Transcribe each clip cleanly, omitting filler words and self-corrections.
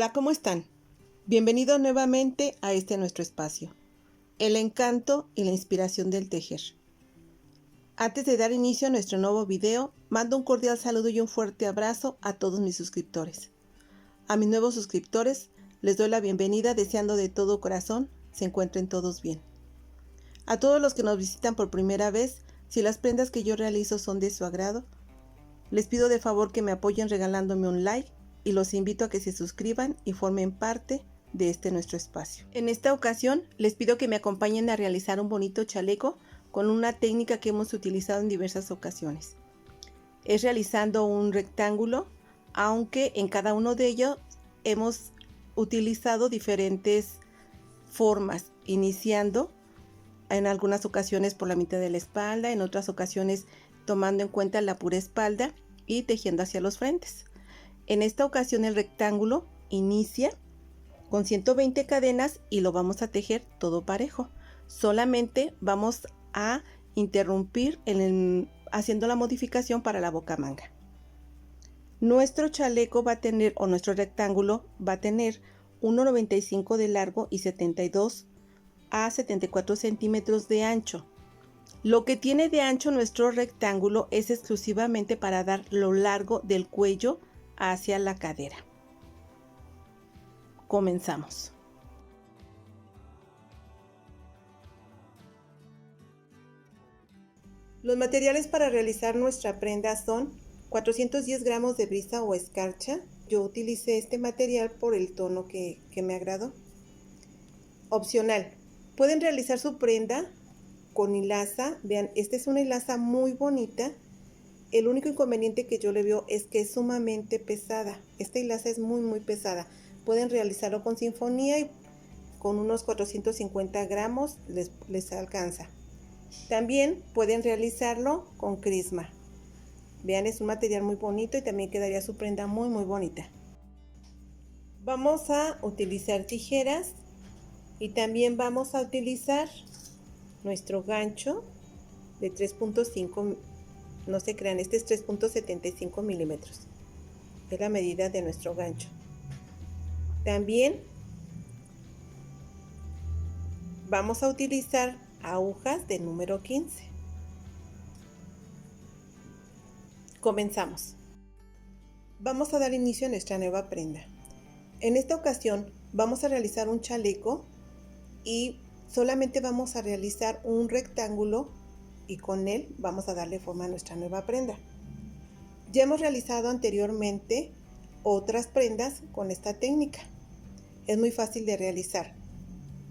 Hola, ¿cómo están? Bienvenidos nuevamente a nuestro espacio, el encanto y la inspiración del tejer. Antes de dar inicio a nuestro nuevo video, mando un cordial saludo y un fuerte abrazo a todos mis suscriptores. A mis nuevos suscriptores les doy la bienvenida deseando de todo corazón se encuentren todos bien. A todos los que nos visitan por primera vez, si las prendas que yo realizo son de su agrado, les pido de favor que me apoyen regalándome un like y los invito a que se suscriban y formen parte de nuestro espacio. En esta ocasión les pido que me acompañen a realizar un bonito chaleco con una técnica que hemos utilizado en diversas ocasiones. Es realizando un rectángulo, aunque en cada uno de ellos hemos utilizado diferentes formas, iniciando en algunas ocasiones por la mitad de la espalda, en otras ocasiones tomando en cuenta la pura espalda y tejiendo hacia los frentes. En esta ocasión el rectángulo inicia con 120 cadenas y lo vamos a tejer todo parejo. Solamente vamos a interrumpir haciendo la modificación para la boca manga. Nuestro chaleco va a tener, o nuestro rectángulo va a tener 1,95 de largo y 72 a 74 centímetros de ancho. Lo que tiene de ancho nuestro rectángulo es exclusivamente para dar lo largo del cuello hacia la cadera. Comenzamos. Los materiales para realizar nuestra prenda son 410 gramos de brisa o escarcha. Yo utilicé este material por el tono que me agradó. Opcional, pueden realizar su prenda con hilaza. Vean, esta es una hilaza muy bonita. El único inconveniente que yo le veo es que es sumamente pesada. Esta hilaza es muy pesada. Pueden realizarlo con sinfonía y con unos 450 gramos les alcanza. También pueden realizarlo con crisma. Vean, es un material muy bonito y también quedaría su prenda muy bonita. Vamos a utilizar tijeras y también vamos a utilizar nuestro gancho de 3.5, no se crean, este es 3.75 milímetros, es la medida de nuestro gancho. También vamos a utilizar agujas de número 15. Comenzamos. Vamos a dar inicio a nuestra nueva prenda. En esta ocasión vamos a realizar un chaleco y solamente vamos a realizar un rectángulo y con él vamos a darle forma a nuestra nueva prenda. Ya hemos realizado anteriormente otras prendas con esta técnica. Es muy fácil de realizar.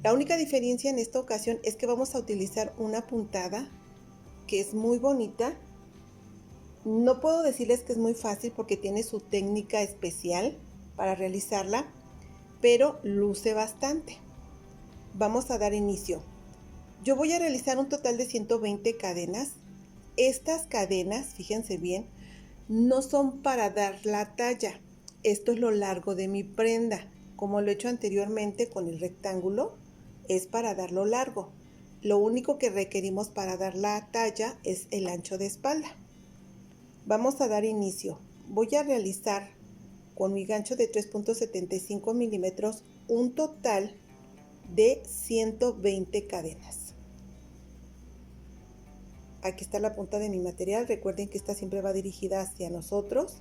La única diferencia en esta ocasión es que vamos a utilizar una puntada que es muy bonita. No puedo decirles que es muy fácil porque tiene su técnica especial para realizarla, pero luce bastante. Vamos a dar inicio. Yo voy a realizar un total de 120 cadenas. Estas cadenas, fíjense bien, no son para dar la talla. Esto es lo largo de mi prenda. Como lo he hecho anteriormente con el rectángulo, es para dar lo largo. Lo único que requerimos para dar la talla es el ancho de espalda. Vamos a dar inicio. Voy a realizar con mi gancho de 3.75 milímetros un total de 120 cadenas. Aquí está la punta de mi material. Recuerden que esta siempre va dirigida hacia nosotros.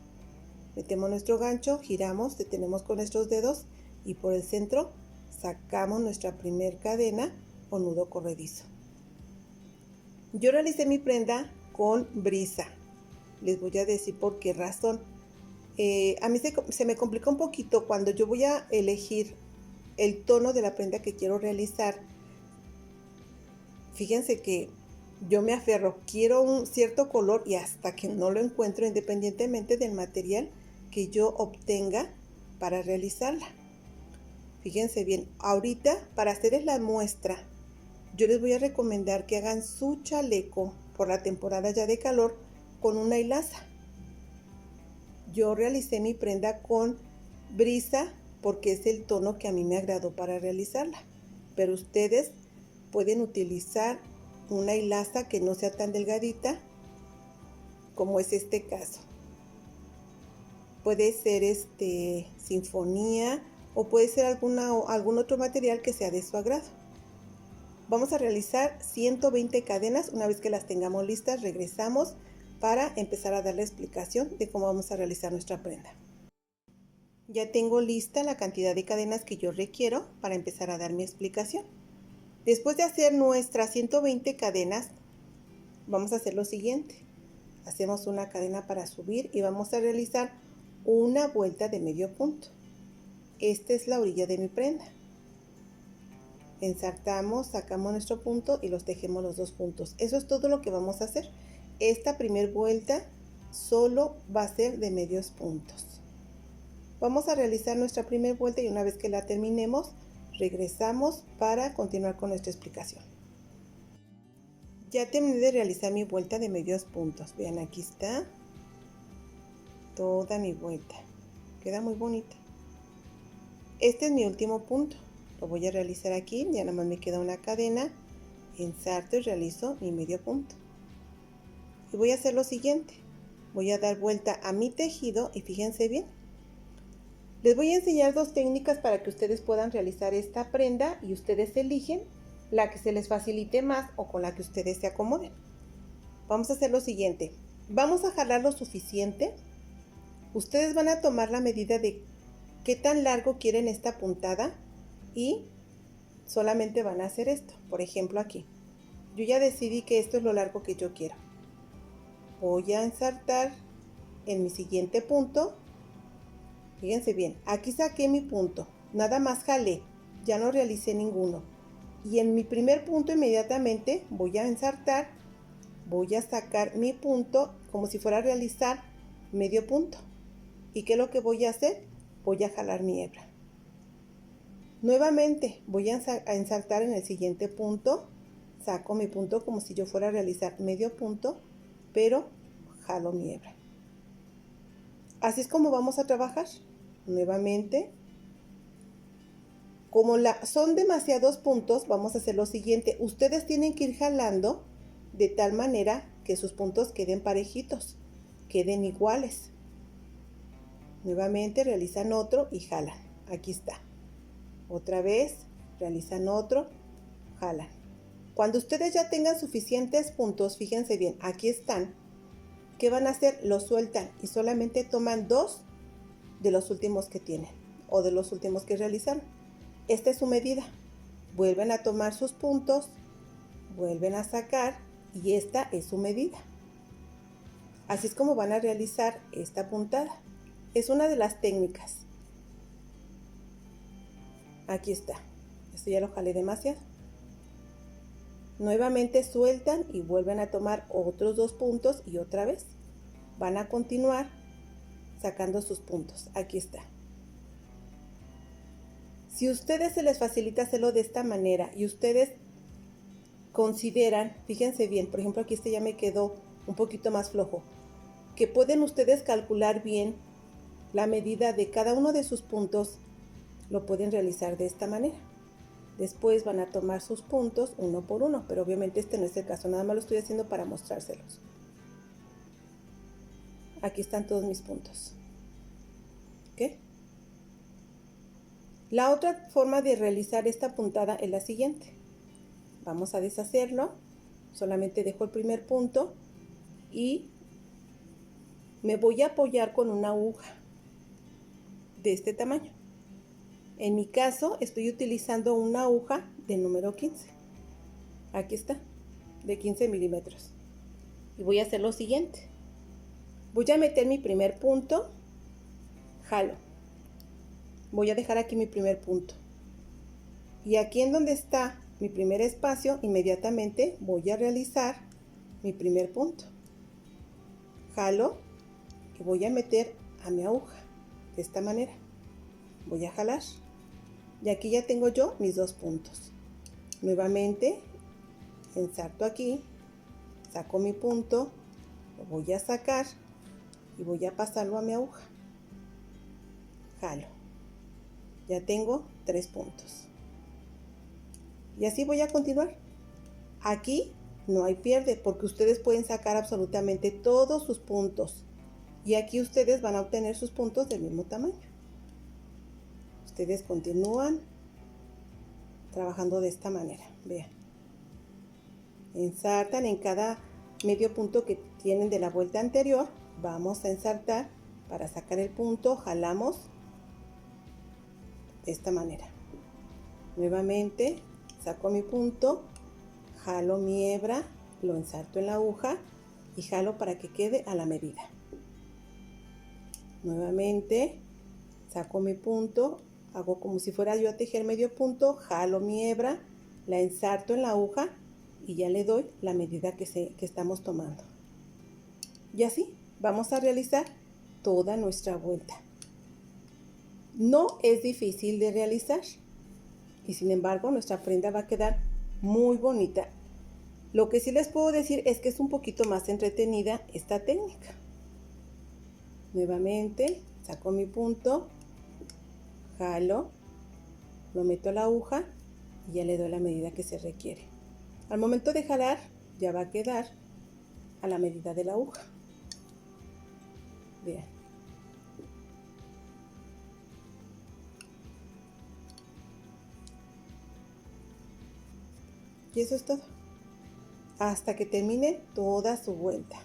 Metemos nuestro gancho, giramos, detenemos con nuestros dedos y por el centro sacamos nuestra primer cadena o nudo corredizo. Yo realicé mi prenda con brisa. Les voy a decir por qué razón. A mí se me complica un poquito cuando yo voy a elegir el tono de la prenda que quiero realizar. Fíjense que yo me aferro, quiero un cierto color y hasta que no lo encuentro, independientemente del material que yo obtenga para realizarla. Fíjense bien, ahorita para hacerles la muestra, yo les voy a recomendar que hagan su chaleco por la temporada ya de calor con una hilaza. Yo realicé mi prenda con brisa porque es el tono que a mí me agradó para realizarla, pero ustedes pueden utilizar una hilaza que no sea tan delgadita como es este caso. Puede ser sinfonía o puede ser algún otro material que sea de su agrado. Vamos a realizar 120 cadenas. Una vez que las tengamos listas, regresamos para empezar a dar la explicación de cómo vamos a realizar nuestra prenda. Ya tengo lista la cantidad de cadenas que yo requiero para empezar a dar mi explicación. Después de hacer nuestras 120 cadenas, vamos a hacer lo siguiente. Hacemos una cadena para subir y vamos a realizar una vuelta de medio punto. Esta es la orilla de mi prenda. Ensartamos, sacamos nuestro punto y los tejemos los dos puntos. Eso es todo lo que vamos a hacer. Esta primera vuelta solo va a ser de medios puntos. Vamos a realizar nuestra primera vuelta y una vez que la terminemos, regresamos para continuar con nuestra explicación. Ya terminé de realizar mi vuelta de medios puntos. Vean, aquí está toda mi vuelta. Queda muy bonita. Este es mi último punto. Lo voy a realizar aquí. Ya nada más me queda una cadena. Ensarto y realizo mi medio punto. Y voy a hacer lo siguiente. Voy a dar vuelta a mi tejido y fíjense bien. Les voy a enseñar dos técnicas para que ustedes puedan realizar esta prenda y ustedes eligen la que se les facilite más o con la que ustedes se acomoden. Vamos a hacer lo siguiente. Vamos a jalar lo suficiente. Ustedes van a tomar la medida de qué tan largo quieren esta puntada y solamente van a hacer esto. Por ejemplo, aquí. Yo ya decidí que esto es lo largo que yo quiero. Voy a ensartar en mi siguiente punto. Fíjense bien, aquí saqué mi punto. Nada más jalé. Ya no realicé ninguno. Y en mi primer punto inmediatamente voy a ensartar. Voy a sacar mi punto como si fuera a realizar medio punto. ¿Y qué es lo que voy a hacer? Voy a jalar mi hebra. Nuevamente voy a ensartar en el siguiente punto. Saco mi punto como si yo fuera a realizar medio punto, pero jalo mi hebra. Así es como vamos a trabajar. Nuevamente, como son demasiados puntos, vamos a hacer lo siguiente. Ustedes tienen que ir jalando de tal manera que sus puntos queden parejitos, queden iguales. Nuevamente realizan otro y jalan. Aquí está. Otra vez realizan otro, jalan. Cuando ustedes ya tengan suficientes puntos, fíjense bien, aquí están. ¿Qué van a hacer? Los sueltan y solamente toman dos de los últimos que tienen o de los últimos que realizaron. Esta es su medida. Vuelven a tomar sus puntos, vuelven a sacar y esta es su medida. Así es como van a realizar esta puntada. Es una de las técnicas. Aquí está. Esto ya lo jalé demasiado. Nuevamente sueltan y vuelven a tomar otros dos puntos y otra vez van a continuar sacando sus puntos. Aquí está. Si a ustedes se les facilita hacerlo de esta manera y ustedes consideran, fíjense bien, por ejemplo aquí este ya me quedó un poquito más flojo, que pueden ustedes calcular bien la medida de cada uno de sus puntos, lo pueden realizar de esta manera. Después van a tomar sus puntos uno por uno, pero obviamente este no es el caso, nada más lo estoy haciendo para mostrárselos. Aquí están todos mis puntos. ¿Ok? La otra forma de realizar esta puntada es la siguiente. Vamos a deshacerlo. Solamente dejo el primer punto y me voy a apoyar con una aguja de este tamaño. En mi caso estoy utilizando una aguja de número 15. Aquí está, de 15 milímetros. Y voy a hacer lo siguiente. Voy a meter mi primer punto, jalo. Voy a dejar aquí mi primer punto. Y aquí en donde está mi primer espacio, inmediatamente voy a realizar mi primer punto. Jalo y voy a meter a mi aguja de esta manera. Voy a jalar. Y aquí ya tengo yo mis dos puntos. Nuevamente ensarto aquí, saco mi punto, lo voy a sacar y voy a pasarlo a mi aguja. Jalo. Ya tengo 3 puntos. Y así voy a continuar. Aquí no hay pierde porque ustedes pueden sacar absolutamente todos sus puntos. Y aquí ustedes van a obtener sus puntos del mismo tamaño. Ustedes continúan trabajando de esta manera. Vean. Ensartan en cada medio punto que tienen de la vuelta anterior. Vamos a ensartar para sacar el punto. Jalamos de esta manera. Nuevamente saco mi punto, jalo mi hebra, lo ensarto en la aguja y jalo para que quede a la medida. Nuevamente saco mi punto, hago como si fuera yo a tejer medio punto, jalo mi hebra, la ensarto en la aguja y ya le doy la medida que estamos tomando. Y así vamos a realizar toda nuestra vuelta. No es difícil de realizar y sin embargo nuestra prenda va a quedar muy bonita. Lo que sí les puedo decir es que es un poquito más entretenida esta técnica. Nuevamente saco mi punto, jalo, lo meto a la aguja y ya le doy la medida que se requiere. Al momento de jalar ya va a quedar a la medida de la aguja. Vean. Y eso es todo. Hasta que termine toda su vuelta.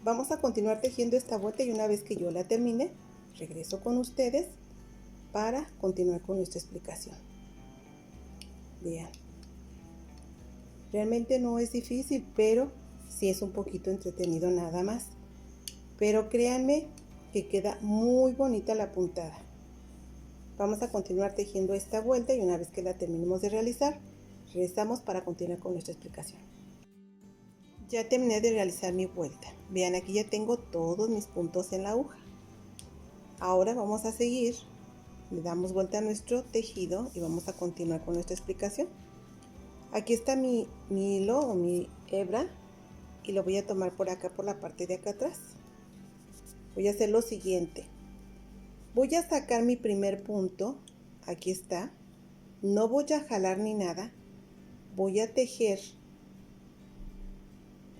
Vamos a continuar tejiendo esta vuelta y una vez que yo la termine, regreso con ustedes para continuar con nuestra explicación. Vean. Realmente no es difícil, pero sí es un poquito entretenido nada más. Pero créanme que queda muy bonita la puntada. Vamos a continuar tejiendo esta vuelta y una vez que la terminemos de realizar, regresamos para continuar con nuestra explicación. Ya terminé de realizar mi vuelta. Vean, aquí ya tengo todos mis puntos en la aguja. Ahora vamos a seguir. Le damos vuelta a nuestro tejido y vamos a continuar con nuestra explicación. Aquí está mi hilo o mi hebra y lo voy a tomar por acá, por la parte de acá atrás. Voy a hacer lo siguiente. Voy a sacar mi primer punto. Aquí está. No voy a jalar ni nada. Voy a tejer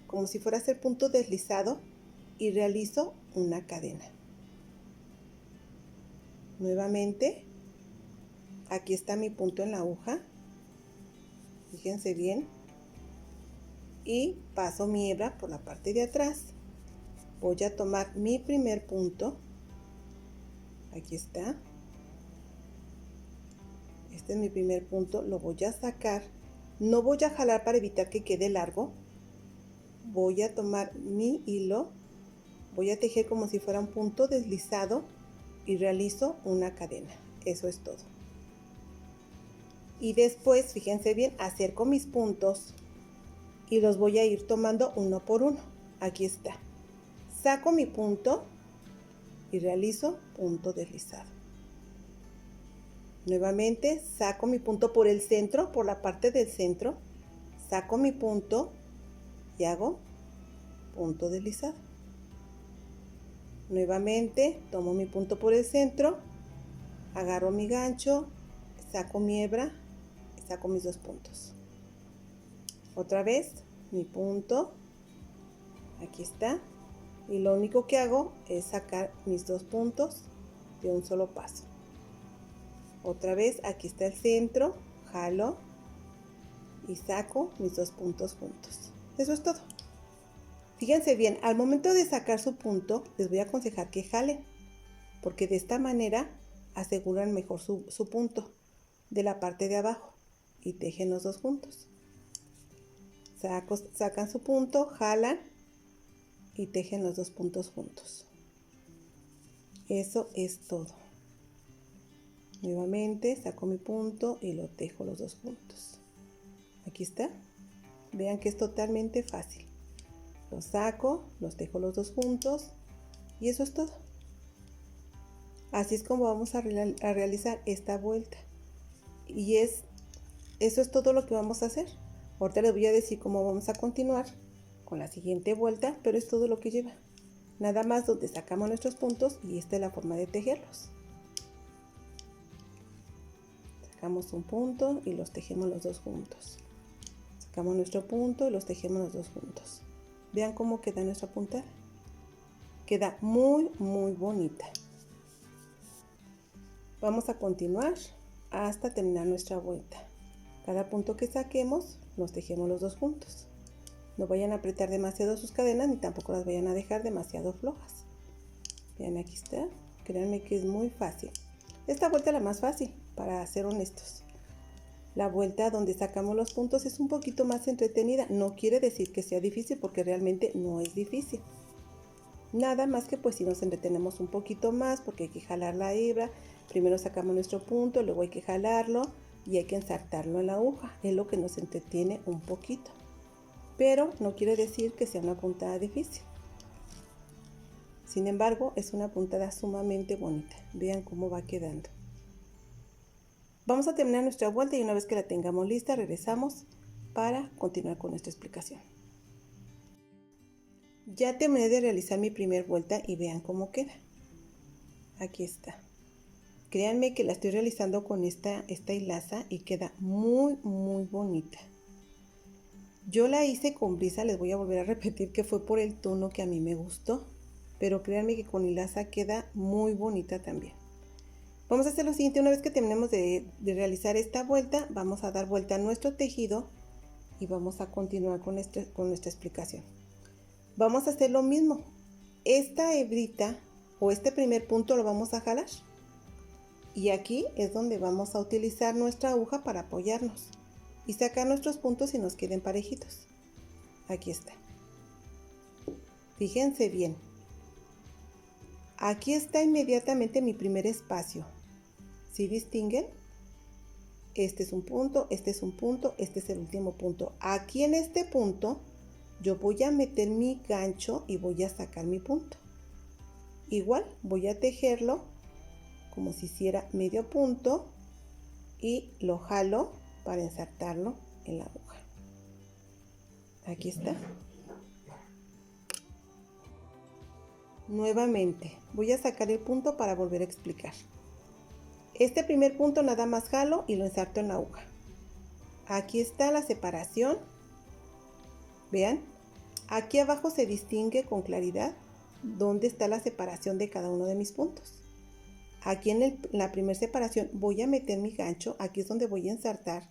como si fuera a hacer punto deslizado y realizo una cadena. Nuevamente, aquí está mi punto en la aguja. Fíjense bien. Y paso mi hebra por la parte de atrás. Voy a tomar mi primer punto. Aquí está. Este es mi primer punto. Lo voy a sacar. No voy a jalar para evitar que quede largo. Voy a tomar mi hilo, voy a tejer como si fuera un punto deslizado y realizo una cadena. Eso es todo. Y después, fíjense bien, acerco mis puntos y los voy a ir tomando uno por uno. Aquí está. Saco mi punto y realizo punto deslizado. Nuevamente saco mi punto por el centro, por la parte del centro. Saco mi punto y hago punto deslizado. Nuevamente tomo mi punto por el centro, agarro mi gancho, saco mi hebra y saco mis dos puntos. Otra vez mi punto, aquí está, y lo único que hago es sacar mis dos puntos de un solo paso. Otra vez aquí está el centro, jalo y saco mis dos puntos juntos. Eso es todo. Fíjense bien, al momento de sacar su punto, les voy a aconsejar que jalen, porque de esta manera aseguran mejor su punto de la parte de abajo y tejen los dos juntos. Sacan su punto, jalan y tejen los dos puntos juntos. Eso es todo. Nuevamente saco mi punto y lo tejo los dos puntos. Aquí está. Vean que es totalmente fácil. Los saco, los tejo los dos juntos y eso es todo. Así es como vamos a realizar esta vuelta. Y eso es todo lo que vamos a hacer. Ahorita les voy a decir cómo vamos a continuar con la siguiente vuelta, pero es todo lo que lleva. Nada más donde sacamos nuestros puntos y esta es la forma de tejerlos. Sacamos un punto y los tejemos los dos juntos. Sacamos nuestro punto y los tejemos los dos juntos. Vean cómo queda nuestra puntada. Queda muy, muy bonita. Vamos a continuar hasta terminar nuestra vuelta. Cada punto que saquemos, nos tejemos los dos juntos. No vayan a apretar demasiado sus cadenas ni tampoco las vayan a dejar demasiado flojas. Vean, aquí está. Créanme que es muy fácil. Esta vuelta es la más fácil, para ser honestos. La vuelta donde sacamos los puntos es un poquito más entretenida. No quiere decir que sea difícil, porque realmente no es difícil. Nada más que pues si nos entretenemos un poquito más, porque hay que jalar la hebra. Primero sacamos nuestro punto, luego hay que jalarlo y hay que ensartarlo en la aguja. Es lo que nos entretiene un poquito. Pero no quiere decir que sea una puntada difícil. Sin embargo, es una puntada sumamente bonita. Vean cómo va quedando. Vamos a terminar nuestra vuelta y una vez que la tengamos lista, regresamos para continuar con nuestra explicación. Ya terminé de realizar mi primer vuelta y vean cómo queda. Aquí está. Créanme que la estoy realizando con esta hilaza y queda muy bonita. Yo la hice con brisa, les voy a volver a repetir que fue por el tono que a mí me gustó. Pero créanme que con hilaza queda muy bonita también. Vamos a hacer lo siguiente. Una vez que terminemos de realizar esta vuelta, vamos a dar vuelta a nuestro tejido y vamos a continuar con nuestra explicación. Vamos a hacer lo mismo. Esta hebrita o este primer punto lo vamos a jalar. Y aquí es donde vamos a utilizar nuestra aguja para apoyarnos y sacar nuestros puntos y nos queden parejitos. Aquí está. Fíjense bien. Aquí está inmediatamente mi primer espacio. ¿Sí distinguen? Este es un punto, este es un punto, este es el último punto. Aquí en este punto yo voy a meter mi gancho y voy a sacar mi punto. Igual voy a tejerlo como si hiciera medio punto y lo jalo para ensartarlo en la aguja. Aquí está. Nuevamente voy a sacar el punto para volver a explicar. Este primer punto nada más jalo y lo ensarto en la aguja. Aquí está la separación. Vean, aquí abajo se distingue con claridad dónde está la separación de cada uno de mis puntos. Aquí en la primera separación voy a meter mi gancho, aquí es donde voy a ensartar.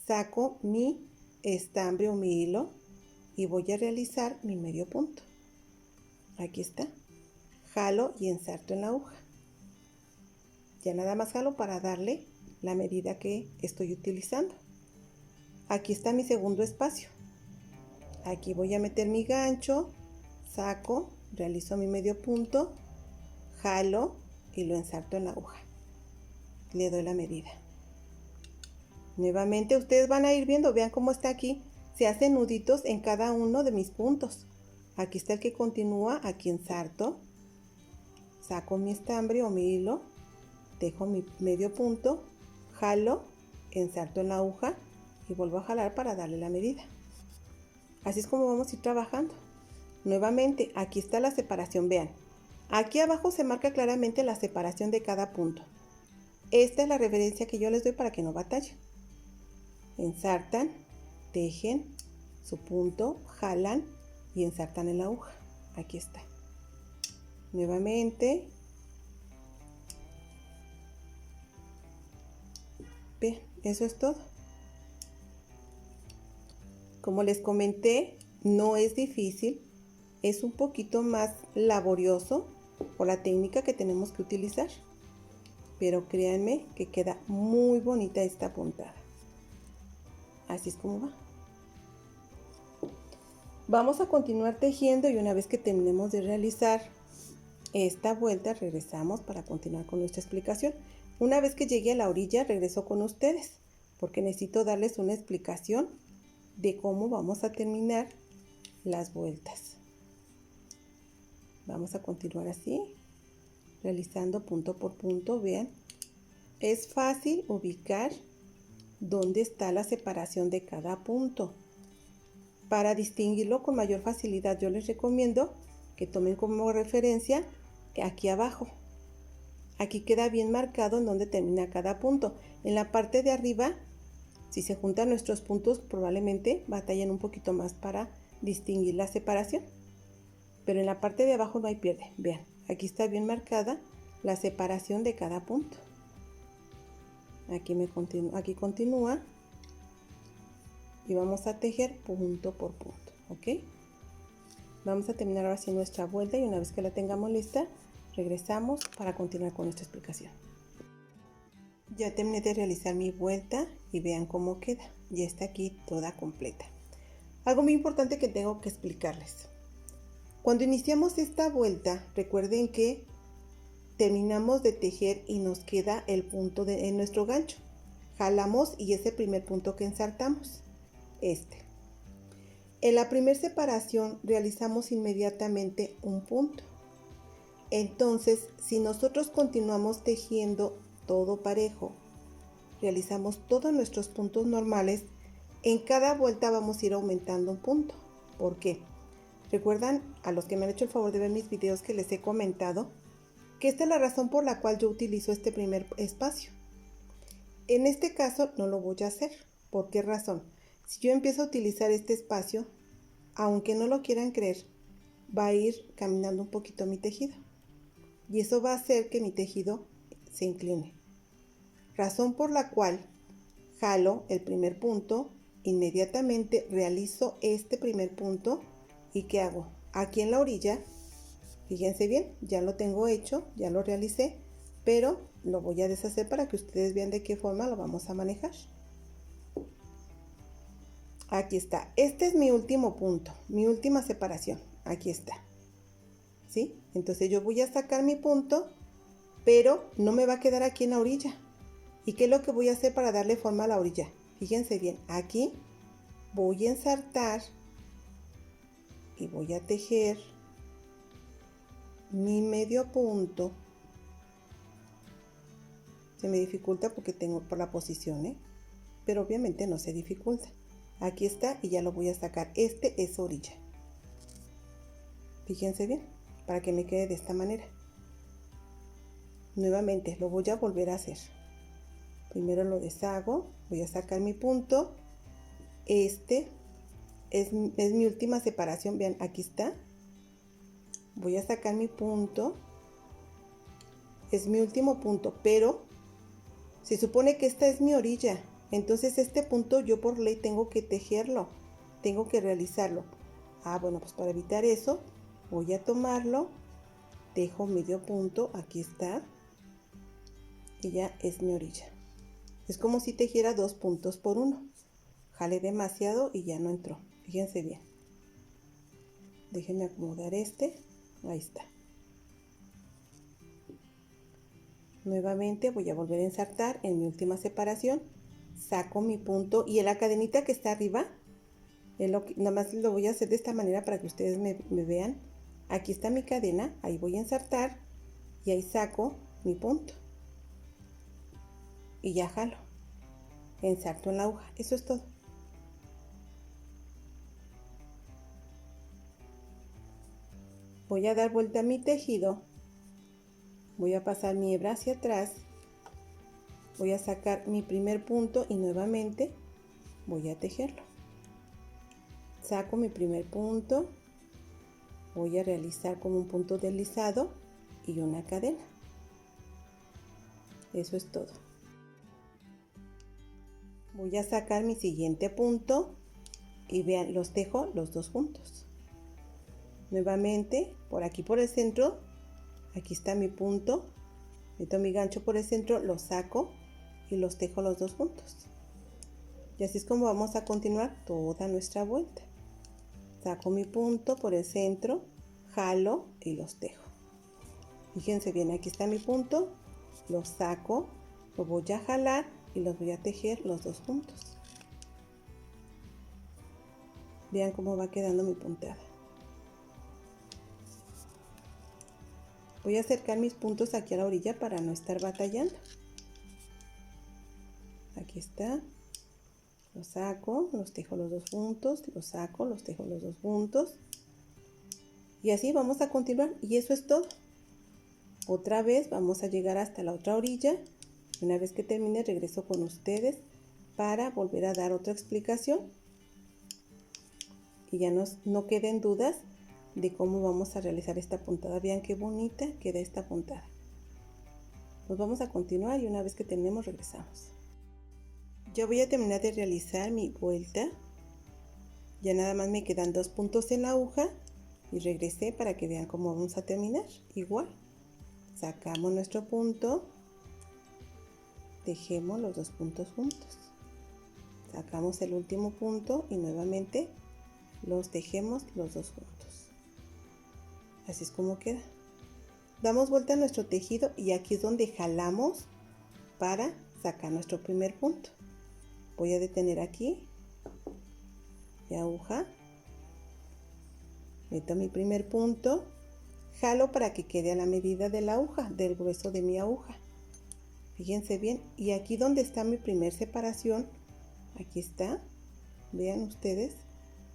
Saco mi estambre o mi hilo y voy a realizar mi medio punto. Aquí está. Jalo y ensarto en la aguja. Ya nada más jalo para darle la medida que estoy utilizando. Aquí está mi segundo espacio. Aquí voy a meter mi gancho, saco, realizo mi medio punto, jalo y lo ensarto en la aguja. Le doy la medida. Nuevamente ustedes van a ir viendo, vean cómo está aquí. Se hacen nuditos en cada uno de mis puntos. Aquí está el que continúa, aquí ensarto, saco mi estambre o mi hilo, dejo mi medio punto, jalo, ensarto en la aguja y vuelvo a jalar para darle la medida. Así es como vamos a ir trabajando. Nuevamente, aquí está la separación, vean. Aquí abajo se marca claramente la separación de cada punto. Esta es la referencia que yo les doy para que no batallen. Ensartan, tejen su punto, jalan y ensartan en la aguja. Aquí está. Nuevamente. Bien, eso es todo. Como les comenté, no es difícil, es un poquito más laborioso por la técnica que tenemos que utilizar. Pero créanme que queda muy bonita esta puntada. Así es como va. Vamos a continuar tejiendo y una vez que terminemos de realizar esta vuelta, regresamos para continuar con nuestra explicación. Una vez que llegue a la orilla, regreso con ustedes, porque necesito darles una explicación de cómo vamos a terminar las vueltas. Vamos a continuar así, realizando punto por punto. Vean, es fácil ubicar dónde está la separación de cada punto. Para distinguirlo con mayor facilidad, yo les recomiendo que tomen como referencia aquí abajo. Aquí queda bien marcado en dónde termina cada punto. En la parte de arriba, si se juntan nuestros puntos, probablemente batallen un poquito más para distinguir la separación. Pero en la parte de abajo no hay pierde. Vean, aquí está bien marcada la separación de cada punto. aquí continúa y vamos a tejer punto por punto, ¿ok? Vamos a terminar ahora sí nuestra vuelta y una vez que la tengamos lista, regresamos para continuar con nuestra explicación. Ya terminé de realizar mi vuelta y vean cómo queda. Ya está aquí toda completa. Algo muy importante que tengo que explicarles. Cuando iniciamos esta vuelta, recuerden que terminamos de tejer y nos queda el punto en nuestro gancho. Jalamos y es el primer punto que ensartamos. En la primera separación realizamos inmediatamente un punto. Entonces, si nosotros continuamos tejiendo todo parejo, realizamos todos nuestros puntos normales, en cada vuelta vamos a ir aumentando un punto. ¿Por qué? Recuerdan, a los que me han hecho el favor de ver mis videos, que les he comentado que esta es la razón por la cual yo utilizo este primer espacio. En este caso no lo voy a hacer. ¿Por qué razón? Si yo empiezo a utilizar este espacio, aunque no lo quieran creer, va a ir caminando un poquito mi tejido. Y eso va a hacer que mi tejido se incline. Razón por la cual jalo el primer punto, inmediatamente realizo este primer punto y ¿qué hago? Aquí en la orilla, fíjense bien, ya lo tengo hecho, ya lo realicé, pero lo voy a deshacer para que ustedes vean de qué forma lo vamos a manejar. Aquí está, este es mi último punto, mi última separación, aquí está, ¿sí? Entonces yo voy a sacar mi punto, pero no me va a quedar aquí en la orilla. ¿Y qué es lo que voy a hacer para darle forma a la orilla? Fíjense bien, aquí voy a ensartar y voy a tejer mi medio punto. Se me dificulta porque tengo por la posición, pero obviamente no se dificulta. Aquí está y ya lo voy a sacar. Este es orilla. Fíjense bien, para que me quede de esta manera. Nuevamente lo voy a volver a hacer. Primero lo deshago, voy a sacar mi punto. Este es mi última separación, vean, aquí está. Voy a sacar mi punto. Es mi último punto, pero se supone que esta es mi orilla. Entonces este punto yo por ley tengo que tejerlo, tengo que realizarlo. Bueno, pues para evitar eso voy a tomarlo, tejo medio punto, aquí está, y ya es mi orilla. Es como si tejiera 2 puntos por 1. Jalé demasiado y ya no entró. Fíjense bien. Déjenme acomodar este. Ahí está. Nuevamente voy a volver a ensartar en mi última separación. Saco mi punto y en la cadenita que está arriba, nada más lo voy a hacer de esta manera para que ustedes me vean. Aquí está mi cadena, ahí voy a ensartar y ahí saco mi punto. Y ya jalo. Ensarto en la aguja. Eso es todo. Voy a dar vuelta a mi tejido. Voy a pasar mi hebra hacia atrás. Voy a sacar mi primer punto y nuevamente voy a tejerlo. Saco mi primer punto. Voy a realizar como un punto deslizado y una cadena. Eso es todo. Voy a sacar mi siguiente punto y vean, los tejo los dos juntos. Nuevamente, por aquí por el centro, aquí está mi punto, meto mi gancho por el centro, lo saco y los tejo los dos juntos. Y así es como vamos a continuar toda nuestra vuelta. Saco mi punto por el centro, jalo y los tejo. Fíjense bien, aquí está mi punto, lo saco, lo voy a jalar y los voy a tejer los dos juntos. Vean cómo va quedando mi puntada. Voy a acercar mis puntos aquí a la orilla para no estar batallando. Aquí está. Los saco, los tejo los dos juntos, los saco, los tejo los dos juntos. Y así vamos a continuar y eso es todo. Otra vez vamos a llegar hasta la otra orilla. Una vez que termine regreso con ustedes para volver a dar otra explicación. Y ya no queden dudas de cómo vamos a realizar esta puntada. Vean qué bonita queda esta puntada. Pues vamos a continuar y una vez que terminemos regresamos. Ya voy a terminar de realizar mi vuelta. Ya nada más me quedan 2 puntos en la aguja y regresé para que vean cómo vamos a terminar. Igual, sacamos nuestro punto, tejemos los 2 puntos juntos, sacamos el último punto y nuevamente los tejemos los 2 juntos. Así es como queda. Damos vuelta a nuestro tejido y aquí es donde jalamos para sacar nuestro primer punto. Voy a detener aquí mi aguja, meto mi primer punto, jalo para que quede a la medida de la aguja, del grueso de mi aguja. Fíjense bien, y aquí donde está mi primer separación, aquí está, vean ustedes,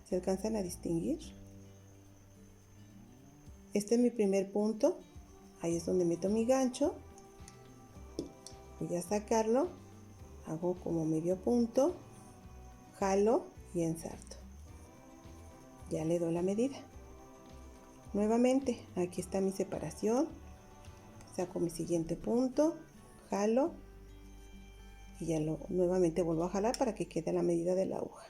¿se alcanzan a distinguir? Este es mi primer punto, ahí es donde meto mi gancho, voy a sacarlo, hago como medio punto, jalo y ensarto. Ya le doy la medida. Nuevamente, aquí está mi separación, saco mi siguiente punto, jalo y ya nuevamente vuelvo a jalar para que quede a la medida de la aguja.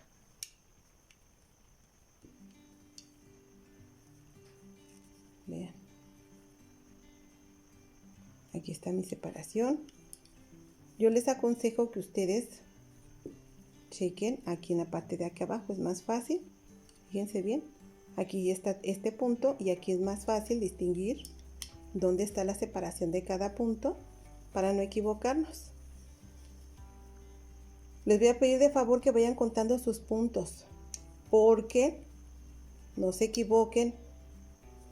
Vean, aquí está mi separación. Yo les aconsejo que ustedes chequen aquí en la parte de aquí abajo, es más fácil. Fíjense bien, aquí está este punto y aquí es más fácil distinguir dónde está la separación de cada punto para no equivocarnos. Les voy a pedir de favor que vayan contando sus puntos, porque no se equivoquen,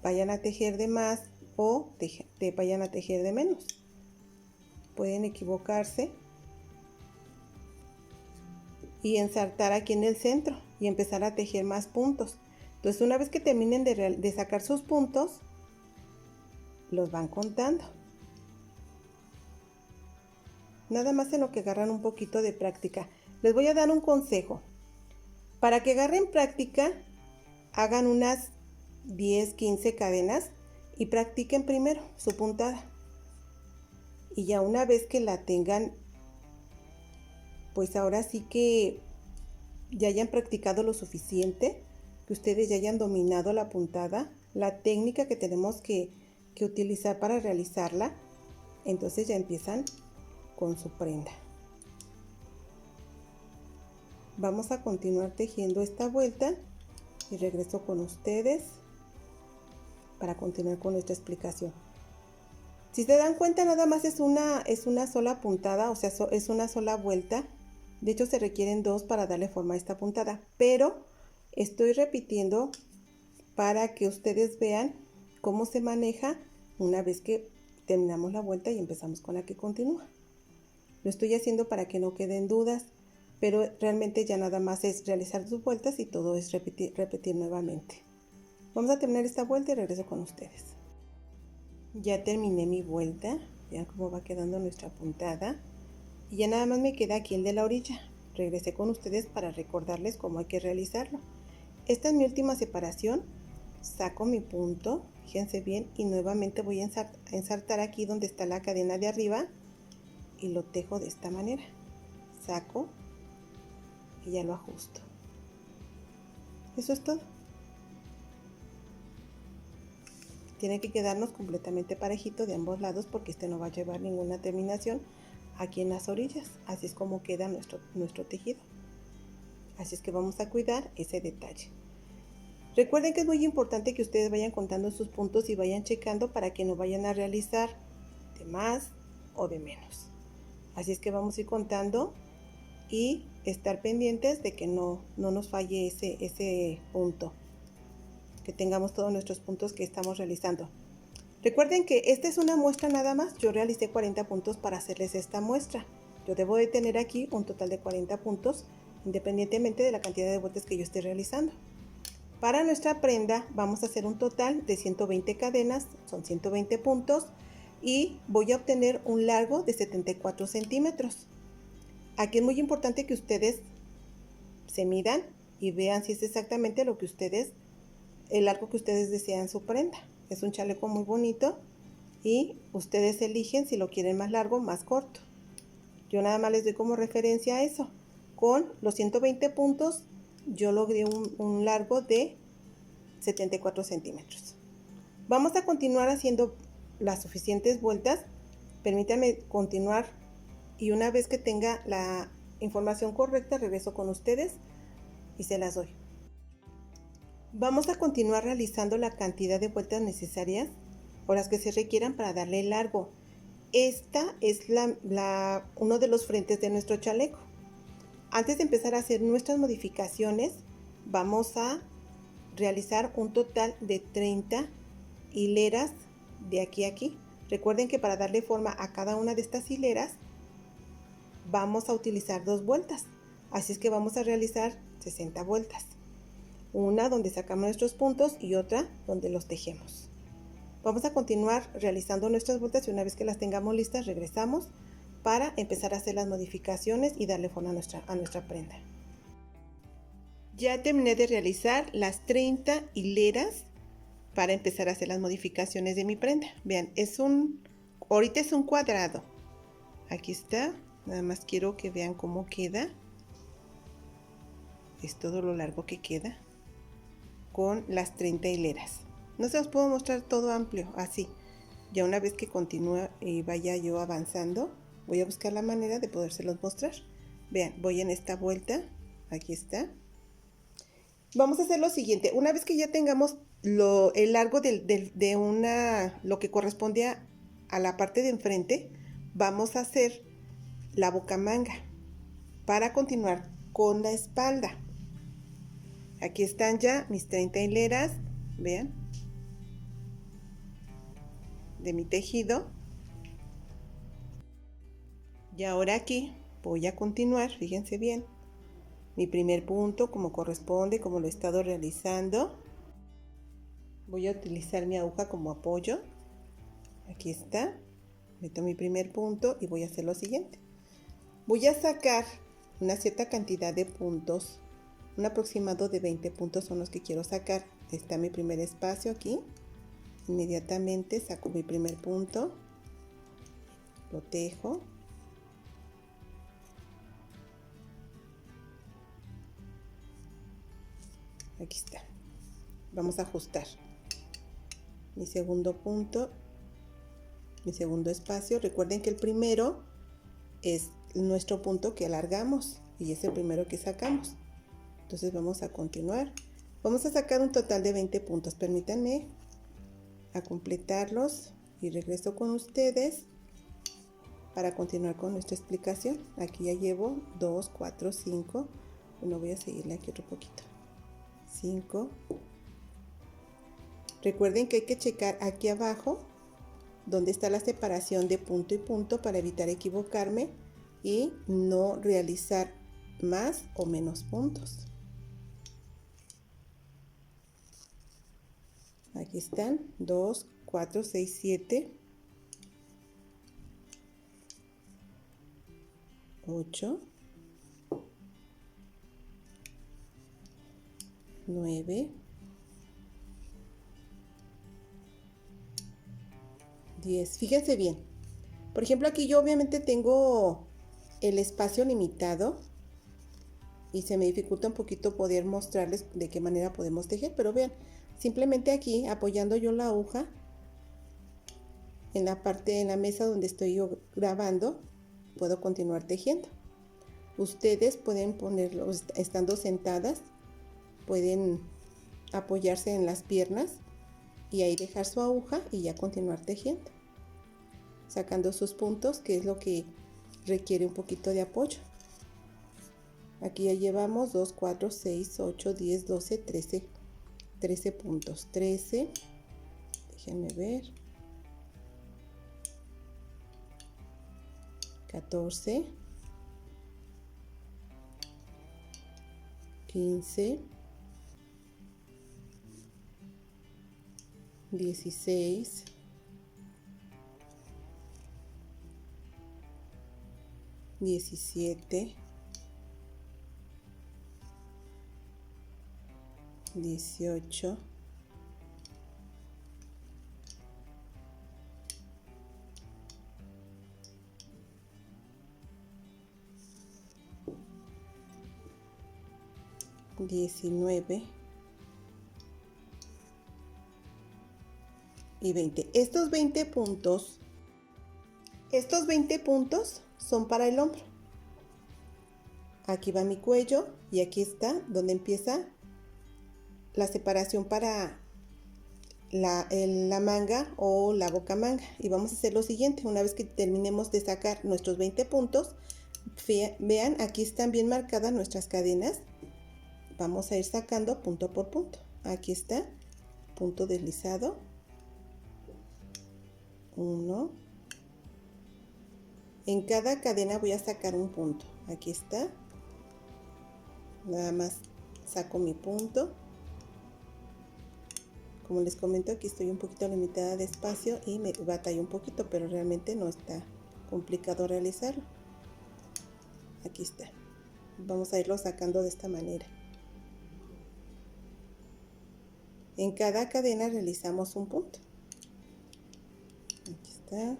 vayan a tejer de más o vayan a tejer de menos. Pueden equivocarse y ensartar aquí en el centro y empezar a tejer más puntos. Entonces, una vez que terminen de sacar sus puntos, los van contando. Nada más en lo que agarran un poquito de práctica. Les voy a dar un consejo. Para que agarren práctica, hagan unas 10, 15 cadenas y practiquen primero su puntada. Y ya una vez que la tengan, pues ahora sí que ya hayan practicado lo suficiente, que ustedes ya hayan dominado la puntada, la técnica que tenemos que utilizar para realizarla, entonces ya empiezan con su prenda. Vamos a continuar tejiendo esta vuelta y regreso con ustedes para continuar con nuestra explicación. Si se dan cuenta, nada más es una sola puntada, o sea, es una sola vuelta. De hecho, se requieren 2 para darle forma a esta puntada, pero estoy repitiendo para que ustedes vean cómo se maneja una vez que terminamos la vuelta y empezamos con la que continúa. Lo estoy haciendo para que no queden dudas, pero realmente ya nada más es realizar sus vueltas y todo es repetir nuevamente. Vamos a terminar esta vuelta y regreso con ustedes. Ya terminé mi vuelta, vean cómo va quedando nuestra puntada y ya nada más me queda aquí el de la orilla. Regresé con ustedes para recordarles cómo hay que realizarlo. Esta es mi última separación, saco mi punto, fíjense bien, y nuevamente voy a ensartar aquí donde está la cadena de arriba y lo tejo de esta manera. Saco y ya lo ajusto. Eso es todo. Tiene que quedarnos completamente parejito de ambos lados porque este no va a llevar ninguna terminación aquí en las orillas. Así es como queda nuestro tejido. Así es que vamos a cuidar ese detalle. Recuerden que es muy importante que ustedes vayan contando sus puntos y vayan checando para que no vayan a realizar de más o de menos. Así es que vamos a ir contando y estar pendientes de que no nos falle ese punto, que tengamos todos nuestros puntos que estamos realizando. Recuerden que esta es una muestra nada más, yo realicé 40 puntos para hacerles esta muestra. Yo debo de tener aquí un total de 40 puntos, independientemente de la cantidad de vueltas que yo esté realizando. Para nuestra prenda vamos a hacer un total de 120 cadenas, son 120 puntos, y voy a obtener un largo de 74 centímetros. Aquí es muy importante que ustedes se midan y vean si es exactamente el largo que ustedes desean su prenda. Es un chaleco muy bonito y ustedes eligen si lo quieren más largo o más corto. Yo nada más les doy como referencia a eso. Con los 120 puntos yo logré un largo de 74 centímetros. Vamos a continuar haciendo las suficientes vueltas. Permítanme continuar y una vez que tenga la información correcta regreso con ustedes y se las doy. Vamos a continuar realizando la cantidad de vueltas necesarias o las que se requieran para darle largo. Esta es uno de los frentes de nuestro chaleco. Antes de empezar a hacer nuestras modificaciones, vamos a realizar un total de 30 hileras de aquí a aquí. Recuerden que para darle forma a cada una de estas hileras vamos a utilizar 2 vueltas. Así es que vamos a realizar 60 vueltas. Una donde sacamos nuestros puntos y otra donde los tejemos. Vamos a continuar realizando nuestras vueltas y una vez que las tengamos listas regresamos para empezar a hacer las modificaciones y darle forma a nuestra prenda. Ya terminé de realizar las 30 hileras para empezar a hacer las modificaciones de mi prenda. Vean, ahorita es un cuadrado. Aquí está, nada más quiero que vean cómo queda. Es todo lo largo que queda con las 30 hileras. No se los puedo mostrar todo amplio, así. Ya una vez que continúe y vaya yo avanzando, voy a buscar la manera de podérselos mostrar. Vean, voy en esta vuelta, aquí está. Vamos a hacer lo siguiente, una vez que ya tengamos el largo lo que corresponde a la parte de enfrente, vamos a hacer la bocamanga para continuar con la espalda. Aquí están ya mis 30 hileras, vean, de mi tejido. Y ahora aquí voy a continuar, fíjense bien, mi primer punto como corresponde, como lo he estado realizando. Voy a utilizar mi aguja como apoyo. Aquí está, meto mi primer punto y voy a hacer lo siguiente. Voy a sacar una cierta cantidad de puntos, un aproximado de 20 puntos son los que quiero sacar. Está mi primer espacio aquí. Inmediatamente saco mi primer punto, lo tejo. Aquí está. Vamos a ajustar mi segundo punto, mi segundo espacio. Recuerden que el primero es nuestro punto que alargamos y es el primero que sacamos. Entonces vamos a continuar. Vamos a sacar un total de 20 puntos. Permítanme a completarlos y regreso con ustedes para continuar con nuestra explicación. Aquí ya llevo 2, 4, 5. Bueno, voy a seguirle aquí otro poquito. 5. Recuerden que hay que checar aquí abajo donde está la separación de punto y punto para evitar equivocarme y no realizar más o menos puntos. Aquí están 2, 4, 6, 7, 8, 9, 10. Fíjense bien. Por ejemplo, aquí yo obviamente tengo el espacio limitado y se me dificulta un poquito poder mostrarles de qué manera podemos tejer, pero vean, simplemente aquí apoyando yo la aguja en la mesa donde estoy yo grabando, puedo continuar tejiendo. Ustedes pueden ponerlo estando sentadas, pueden apoyarse en las piernas y ahí dejar su aguja y ya continuar tejiendo, sacando sus puntos, que es lo que requiere un poquito de apoyo. Aquí ya llevamos 2, 4, 6, 8, 10, 12, 13 puntos. 13, déjenme ver, 14, 15, 16, 17, 18, 19, 19 y 20. Estos 20 puntos son para el hombro. Aquí va mi cuello y aquí está donde empieza la separación para la manga o la boca manga. Y vamos a hacer lo siguiente: una vez que terminemos de sacar nuestros 20 puntos, vean, aquí están bien marcadas nuestras cadenas. Vamos a ir sacando punto por punto. Aquí está, punto deslizado, 1. En cada cadena voy a sacar un punto. Aquí está, nada más saco mi punto. Como les comento, aquí estoy un poquito limitada de espacio y me batalla un poquito, pero realmente no está complicado realizarlo. Aquí está. Vamos a irlo sacando de esta manera. En cada cadena realizamos un punto. Aquí está.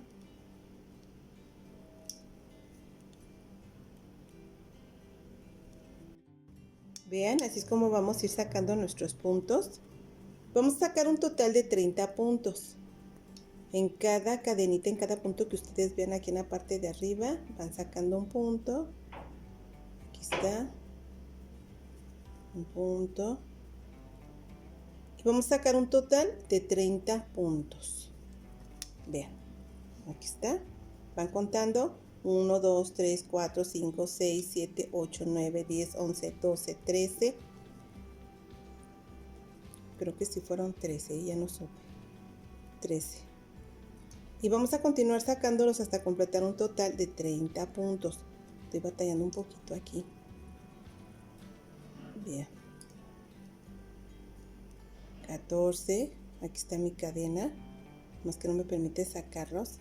Vean, así es como vamos a ir sacando nuestros puntos. Vamos a sacar un total de 30 puntos. En cada cadenita, en cada punto que ustedes vean aquí en la parte de arriba, van sacando un punto. Aquí está. Un punto. Y vamos a sacar un total de 30 puntos. Vean, aquí está. Van contando 1, 2, 3, 4, 5, 6, 7, 8, 9, 10, 11, 12, 13. Creo que sí fueron 13, ya no supe. 13. Y vamos a continuar sacándolos hasta completar un total de 30 puntos. Estoy batallando un poquito aquí. Bien. 14. Aquí está mi cadena. Más que no me permite sacarlos.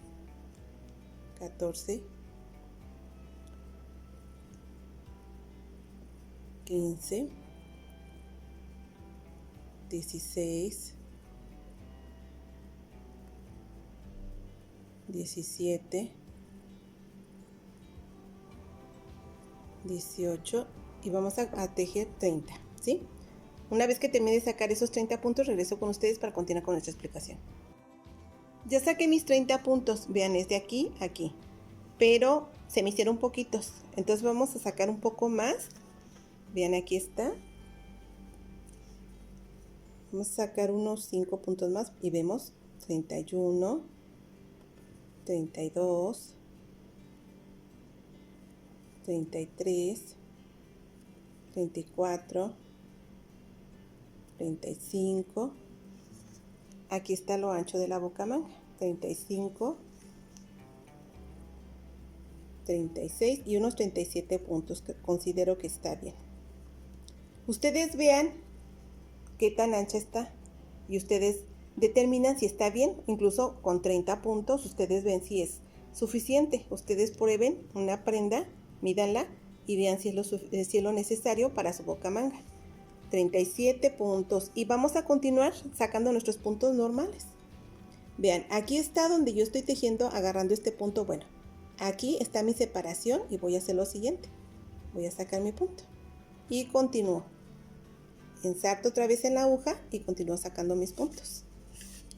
14. 15. 16. 17. 18. Y vamos a tejer 30, ¿sí? Una vez que termine de sacar esos 30 puntos, regreso con ustedes para continuar con nuestra explicación. Ya saqué mis 30 puntos, vean, es de aquí a aquí, pero se me hicieron poquitos, entonces vamos a sacar un poco más. Vean, aquí está. Vamos a sacar unos 5 puntos más y vemos 31, 32, 33, 34, 35. Aquí está lo ancho de la boca manga, 35, 36 y unos 37 puntos que considero que está bien. Ustedes vean qué tan ancha está y ustedes determinan si está bien. Incluso con 30 puntos ustedes ven si es suficiente. Ustedes prueben una prenda, mídanla y vean si es lo necesario para su boca manga. 37 puntos y vamos a continuar sacando nuestros puntos normales. Vean, aquí está donde yo estoy tejiendo, agarrando este punto. Bueno, aquí está mi separación y voy a hacer lo siguiente. Voy a sacar mi punto y continúo. Inserto otra vez en la aguja y continúo sacando mis puntos.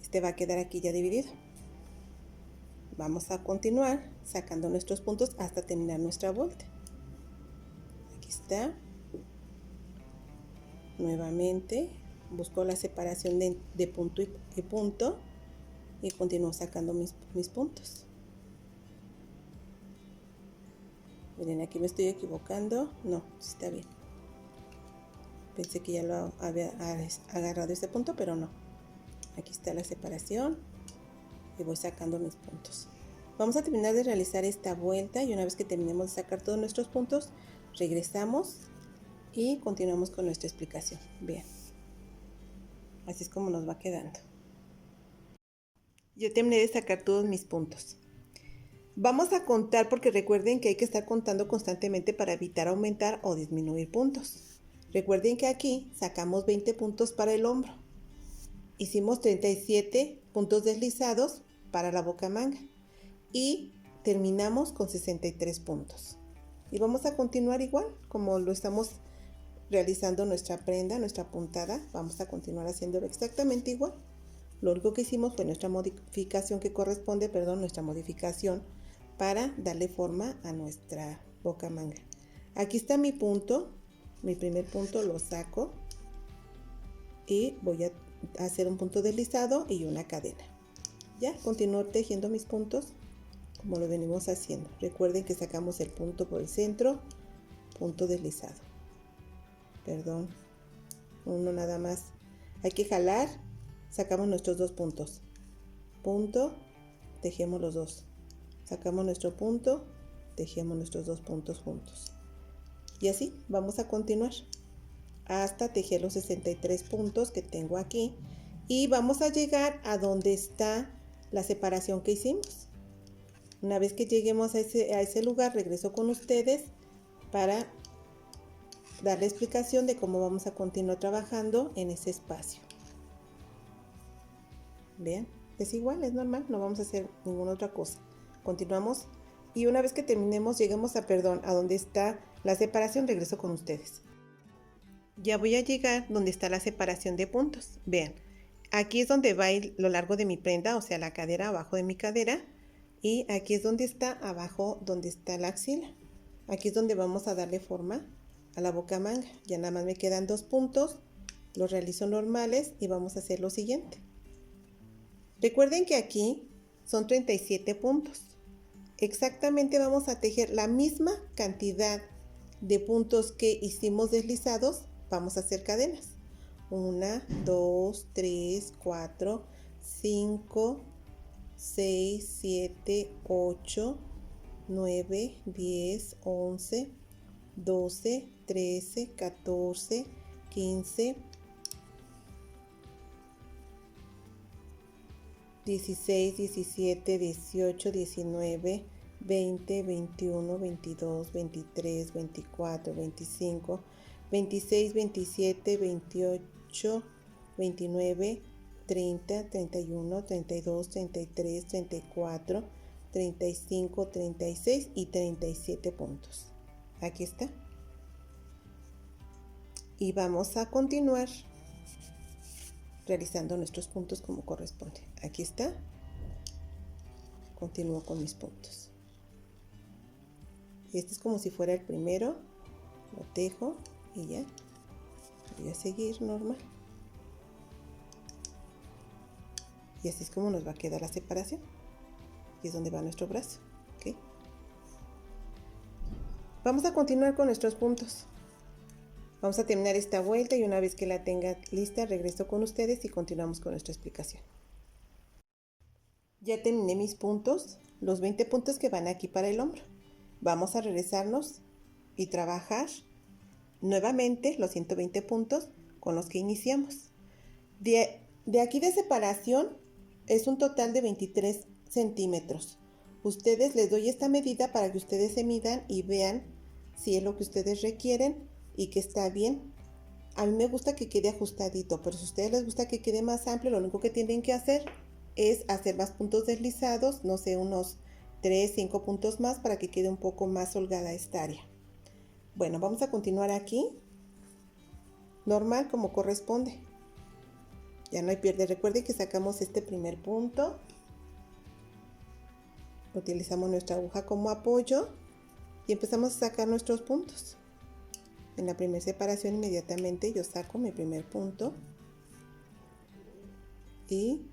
Este va a quedar aquí ya dividido. Vamos a continuar sacando nuestros puntos hasta terminar nuestra vuelta. Aquí está. Nuevamente busco la separación de punto y punto y continúo sacando mis puntos. Miren, aquí me estoy equivocando. No, está bien. Pensé que ya lo había agarrado este punto, pero no. Aquí está la separación y voy sacando mis puntos. Vamos a terminar de realizar esta vuelta y una vez que terminemos de sacar todos nuestros puntos, regresamos y continuamos con nuestra explicación. Bien, así es como nos va quedando. Yo terminé de sacar todos mis puntos. Vamos a contar porque recuerden que hay que estar contando constantemente para evitar aumentar o disminuir puntos. Recuerden que aquí sacamos 20 puntos para el hombro. Hicimos 37 puntos deslizados para la boca manga y terminamos con 63 puntos. Y vamos a continuar igual como lo estamos realizando nuestra prenda, nuestra puntada. Vamos a continuar haciéndolo exactamente igual. Lo único que hicimos fue nuestra modificación nuestra modificación para darle forma a nuestra boca manga. Aquí está mi punto, mi primer punto lo saco y voy a hacer un punto deslizado y una cadena. Ya, continúo tejiendo mis puntos como lo venimos haciendo. Recuerden que sacamos el punto por el centro, punto deslizado. Perdón, uno nada más. Hay que jalar, sacamos nuestros dos puntos. Punto, tejemos los dos. Sacamos nuestro punto, tejemos nuestros dos puntos juntos. Y así vamos a continuar hasta tejer los 63 puntos que tengo aquí. Y vamos a llegar a donde está la separación que hicimos. Una vez que lleguemos a ese lugar, regreso con ustedes para dar la explicación de cómo vamos a continuar trabajando en ese espacio. Vean, es igual, es normal, no vamos a hacer ninguna otra cosa. Continuamos y una vez que terminemos, lleguemos a donde está la separación, regreso con ustedes. Ya voy a llegar donde está la separación de puntos. Vean, aquí es donde va lo largo de mi prenda, o sea, la cadera, abajo de mi cadera. Y aquí es donde está abajo, donde está la axila. Aquí es donde vamos a darle forma a la boca manga. Ya nada más me quedan dos puntos, los realizo normales y vamos a hacer lo siguiente. Recuerden que aquí son 37 puntos. Exactamente vamos a tejer la misma cantidad de puntos que hicimos deslizados, vamos a hacer cadenas. 1, 2, 3, 4, 5, 6, 7, 8, 9, 10, 11, 12, 13, 14, 15, 16, 17, 18, 19, 20, 21, 22, 23, 24, 25, 26, 27, 28, 29, 30, 31, 32, 33, 34, 35, 36 y 37 puntos. Aquí está. Y vamos a continuar realizando nuestros puntos como corresponde. Aquí está. Continúo con mis puntos. Este es como si fuera el primero. Lo tejo y ya. Voy a seguir normal. Y así es como nos va a quedar la separación. Y es donde va nuestro brazo. ¿Okay? Vamos a continuar con nuestros puntos. Vamos a terminar esta vuelta y una vez que la tenga lista, regreso con ustedes y continuamos con nuestra explicación. Ya terminé mis puntos, los 20 puntos que van aquí para el hombro. Vamos a regresarnos y trabajar nuevamente los 120 puntos con los que iniciamos. De aquí de separación es un total de 23 centímetros. Ustedes les doy esta medida para que ustedes se midan y vean si es lo que ustedes requieren y que está bien. A mí me gusta que quede ajustadito, pero si a ustedes les gusta que quede más amplio, lo único que tienen que hacer es hacer más puntos deslizados, no sé, unos 3, 5 puntos más para que quede un poco más holgada esta área. Bueno, vamos a continuar aquí, normal como corresponde. Ya no hay pierde. Recuerden que sacamos este primer punto, utilizamos nuestra aguja como apoyo y empezamos a sacar nuestros puntos. En la primera separación inmediatamente yo saco mi primer punto y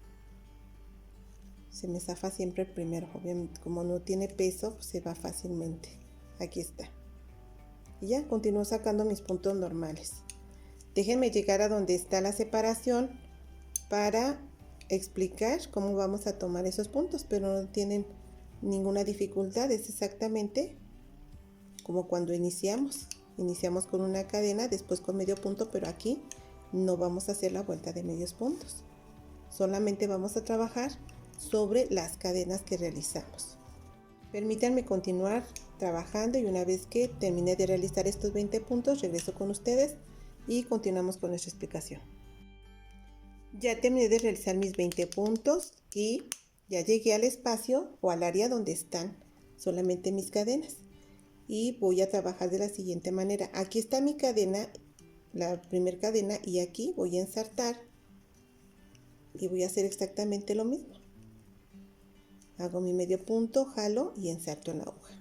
se me zafa siempre el primero. Obviamente, como no tiene peso, pues se va fácilmente. Aquí está. Y ya continúo sacando mis puntos normales. Déjenme llegar a donde está la separación para explicar cómo vamos a tomar esos puntos, pero no tienen ninguna dificultad. Es exactamente como cuando iniciamos. Iniciamos con una cadena, después con medio punto, pero aquí no vamos a hacer la vuelta de medios puntos. Solamente vamos a trabajar sobre las cadenas que realizamos. Permítanme continuar trabajando y una vez que termine de realizar estos 20 puntos, regreso con ustedes y continuamos con nuestra explicación. Ya terminé de realizar mis 20 puntos y ya llegué al espacio o al área donde están solamente mis cadenas. Y voy a trabajar de la siguiente manera. Aquí está mi cadena la primera cadena y aquí voy a ensartar y voy a hacer exactamente lo mismo. Hago mi medio punto, jalo y ensarto en la aguja.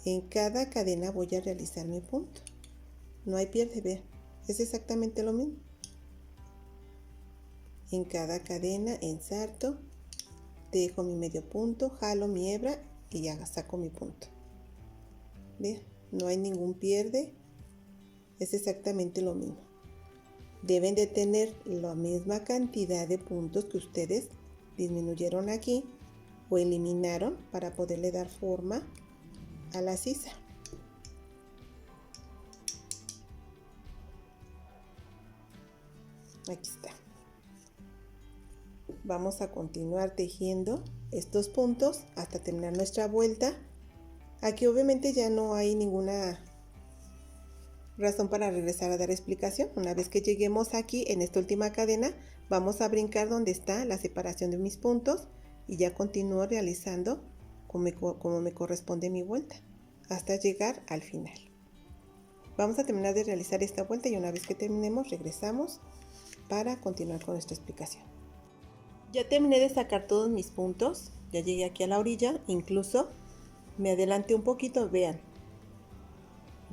En cada cadena voy a realizar mi punto. No hay pierde, vean, es exactamente lo mismo. En cada cadena ensarto, dejo mi medio punto, jalo mi hebra y ya saco mi punto. Vean, no hay ningún pierde, es exactamente lo mismo. Deben de tener la misma cantidad de puntos que ustedes disminuyeron aquí o eliminaron para poderle dar forma a la sisa. Aquí está. Vamos a continuar tejiendo estos puntos hasta terminar nuestra vuelta. Aquí obviamente ya no hay ninguna razón para regresar a dar explicación. Una vez que lleguemos aquí en esta última cadena, vamos a brincar donde está la separación de mis puntos y ya continúo realizando como me corresponde mi vuelta hasta llegar al final. Vamos a terminar de realizar esta vuelta y una vez que terminemos regresamos para continuar con nuestra explicación. Ya terminé de sacar todos mis puntos, ya llegué aquí a la orilla, incluso me adelanté un poquito, vean,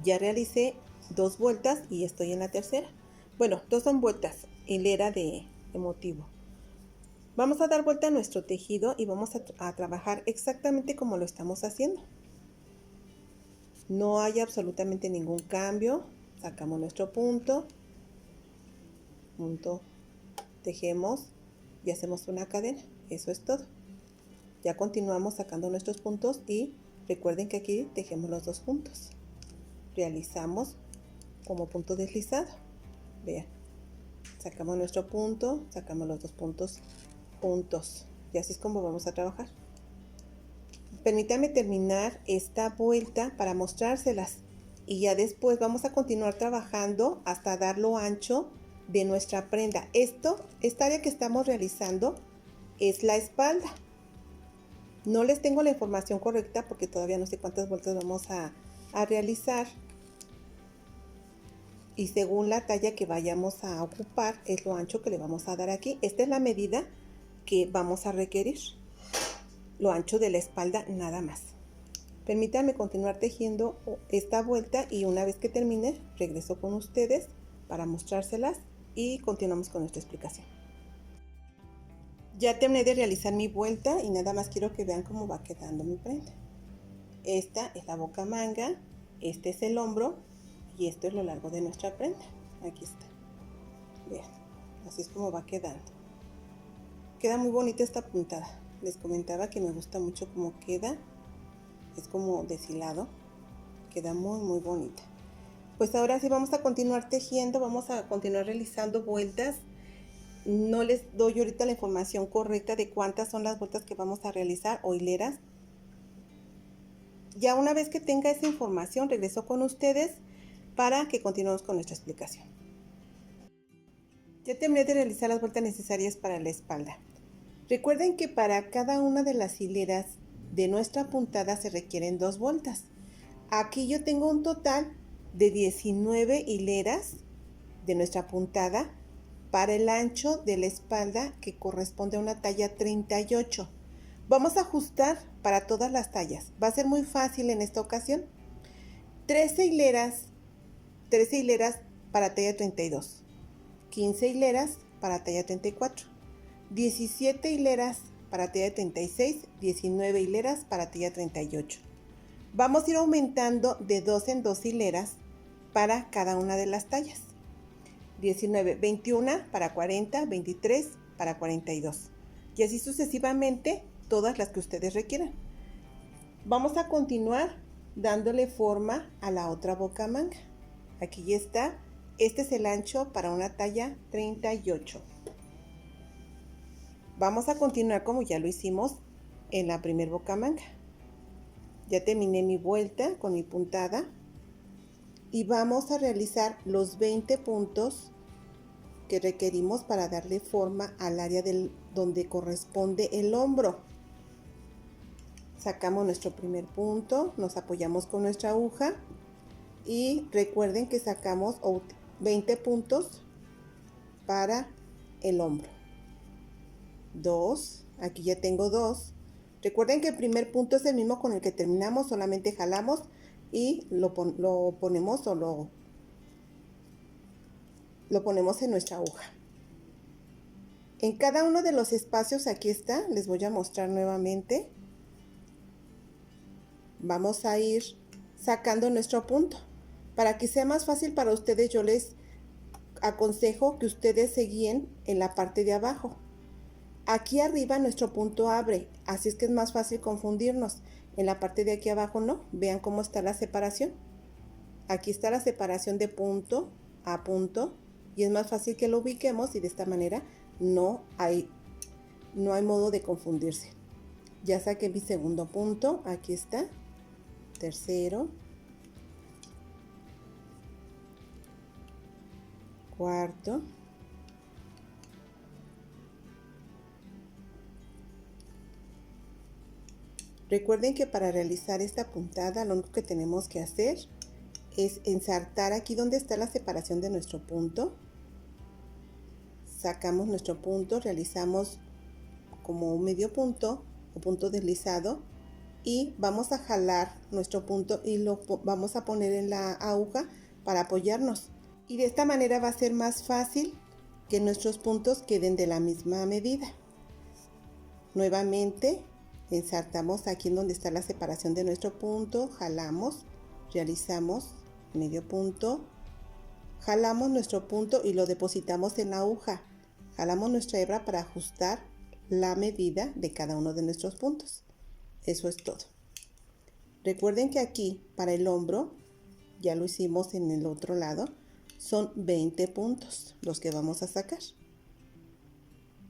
ya realicé 2 vueltas y estoy en la tercera. Bueno, 2 son vueltas, hilera de motivo. Vamos a dar vuelta a nuestro tejido y vamos a trabajar exactamente como lo estamos haciendo. No hay absolutamente ningún cambio. Sacamos nuestro punto, tejemos y hacemos una cadena. Eso es todo. Ya continuamos sacando nuestros puntos y recuerden que aquí tejemos los 2 puntos. Realizamos como punto deslizado. Vean, sacamos nuestro punto, sacamos los 2 puntos juntos y así es como vamos a trabajar. Permítanme terminar esta vuelta para mostrárselas y ya después vamos a continuar trabajando hasta dar lo ancho de nuestra prenda. Esta área que estamos realizando es la espalda. No les tengo la información correcta porque todavía no sé cuántas vueltas vamos a realizar. Y según la talla que vayamos a ocupar es lo ancho que le vamos a dar aquí. Esta es la medida que vamos a requerir. Lo ancho de la espalda nada más. Permítanme continuar tejiendo esta vuelta y una vez que termine regreso con ustedes para mostrárselas y continuamos con nuestra explicación. Ya terminé de realizar mi vuelta y nada más quiero que vean cómo va quedando mi prenda. Esta es la boca manga, este es el hombro y esto es lo largo de nuestra prenda. Aquí está. Vean, así es como va quedando. Queda muy bonita esta puntada. Les comentaba que me gusta mucho cómo queda. Es como deshilado. Queda muy bonita. Pues ahora sí vamos a continuar tejiendo. Vamos a continuar realizando vueltas. No les doy ahorita la información correcta de cuántas son las vueltas que vamos a realizar o hileras. Ya una vez que tenga esa información regreso con ustedes para que continuemos con nuestra explicación. Ya terminé de realizar las vueltas necesarias para la espalda. Recuerden que para cada una de las hileras de nuestra puntada se requieren 2 vueltas. Aquí yo tengo un total de 19 hileras de nuestra puntada para el ancho de la espalda que corresponde a una talla 38. Vamos a ajustar para todas las tallas. Va a ser muy fácil en esta ocasión. 13 hileras para talla 32. 15 hileras para talla 34. 17 hileras para talla 36, 19 hileras para talla 38. Vamos a ir aumentando de 2 en 2 hileras para cada una de las tallas. 19, 21 para 40, 23 para 42. Y así sucesivamente todas las que ustedes requieran. Vamos a continuar dándole forma a la otra boca manga. Aquí ya está. Este es el ancho para una talla 38. Vamos a continuar como ya lo hicimos en la primer boca manga. Ya terminé mi vuelta con mi puntada y vamos a realizar los 20 puntos que requerimos para darle forma al área donde corresponde el hombro. Sacamos nuestro primer punto, nos apoyamos con nuestra aguja, Y recuerden que sacamos 20 puntos para el hombro. 2, aquí ya tengo 2. Recuerden que el primer punto es el mismo con el que terminamos, solamente jalamos y lo ponemos o lo ponemos en nuestra aguja. En cada uno de los espacios, aquí está, les voy a mostrar nuevamente. Vamos a ir sacando nuestro punto. Para que sea más fácil para ustedes, yo les aconsejo que ustedes se guíen en la parte de abajo. Aquí arriba nuestro punto abre, así es que es más fácil confundirnos. En la parte de aquí abajo no, vean cómo está la separación. Aquí está la separación de punto a punto y es más fácil que lo ubiquemos y de esta manera no hay modo de confundirse. Ya saqué mi segundo punto, aquí está, tercero, cuarto, recuerden que para realizar esta puntada lo único que tenemos que hacer es ensartar aquí donde está la separación de nuestro punto. Sacamos nuestro punto, realizamos como un medio punto o punto deslizado y vamos a jalar nuestro punto y lo vamos a poner en la aguja para apoyarnos. Y de esta manera va a ser más fácil que nuestros puntos queden de la misma medida. Nuevamente ensartamos aquí en donde está la separación de nuestro punto, jalamos, realizamos medio punto, jalamos nuestro punto y lo depositamos en la aguja. Jalamos nuestra hebra para ajustar la medida de cada uno de nuestros puntos. Eso es todo. Recuerden que aquí para el hombro, ya lo hicimos en el otro lado, son 20 puntos los que vamos a sacar.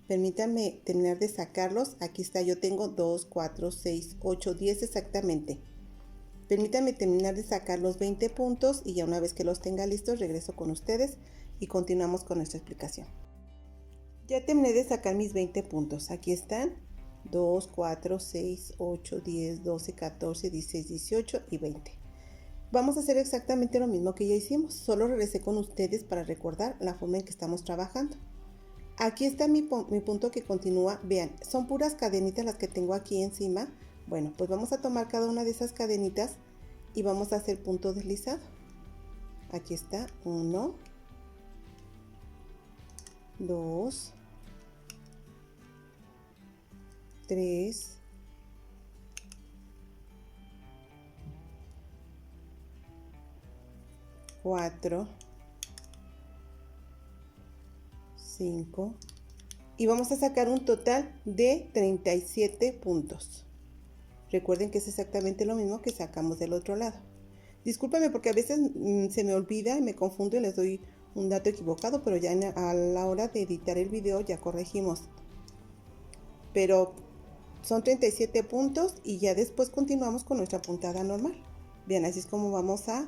Permítanme terminar de sacarlos. Aquí está, yo tengo 2, 4, 6, 8, 10 exactamente. Permítanme terminar de sacar los 20 puntos y ya una vez que los tenga listos regreso con ustedes y continuamos con nuestra explicación. Ya terminé de sacar mis 20 puntos. Aquí están 2, 4, 6, 8, 10, 12, 14, 16, 18 y 20. Vamos a hacer exactamente lo mismo que ya hicimos. Solo regresé con ustedes para recordar la forma en que estamos trabajando. Aquí está mi punto que continúa. Vean, son puras cadenitas las que tengo aquí encima. Bueno, pues vamos a tomar cada una de esas cadenitas y vamos a hacer punto deslizado. Aquí está, 1, 2, 3, 4, 5 y vamos a sacar un total de 37 puntos. Recuerden que es exactamente lo mismo que sacamos del otro lado. Discúlpenme porque a veces se me olvida y me confundo y les doy un dato equivocado, pero ya a la hora de editar el video ya corregimos. Pero son 37 puntos y ya después continuamos con nuestra puntada normal. Bien, así es como vamos a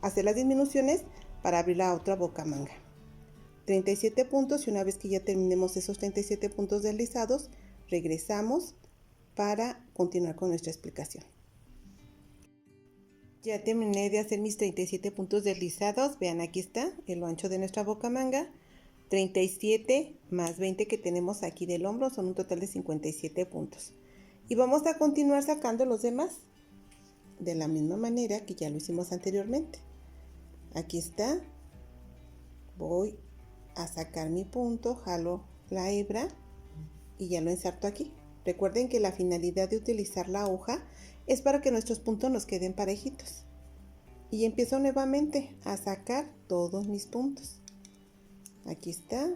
hacer las disminuciones para abrir la otra boca manga. 37 puntos y una vez que ya terminemos esos 37 puntos deslizados, regresamos para continuar con nuestra explicación. Ya terminé de hacer mis 37 puntos deslizados. Vean, aquí está el ancho de nuestra boca manga. 37 más 20 que tenemos aquí del hombro son un total de 57 puntos. Y vamos a continuar sacando los demás de la misma manera que ya lo hicimos anteriormente. Aquí está. Voy a sacar mi punto, jalo la hebra y ya lo ensarto aquí. Recuerden que la finalidad de utilizar la hoja es para que nuestros puntos nos queden parejitos. Y empiezo nuevamente a sacar todos mis puntos. Aquí está.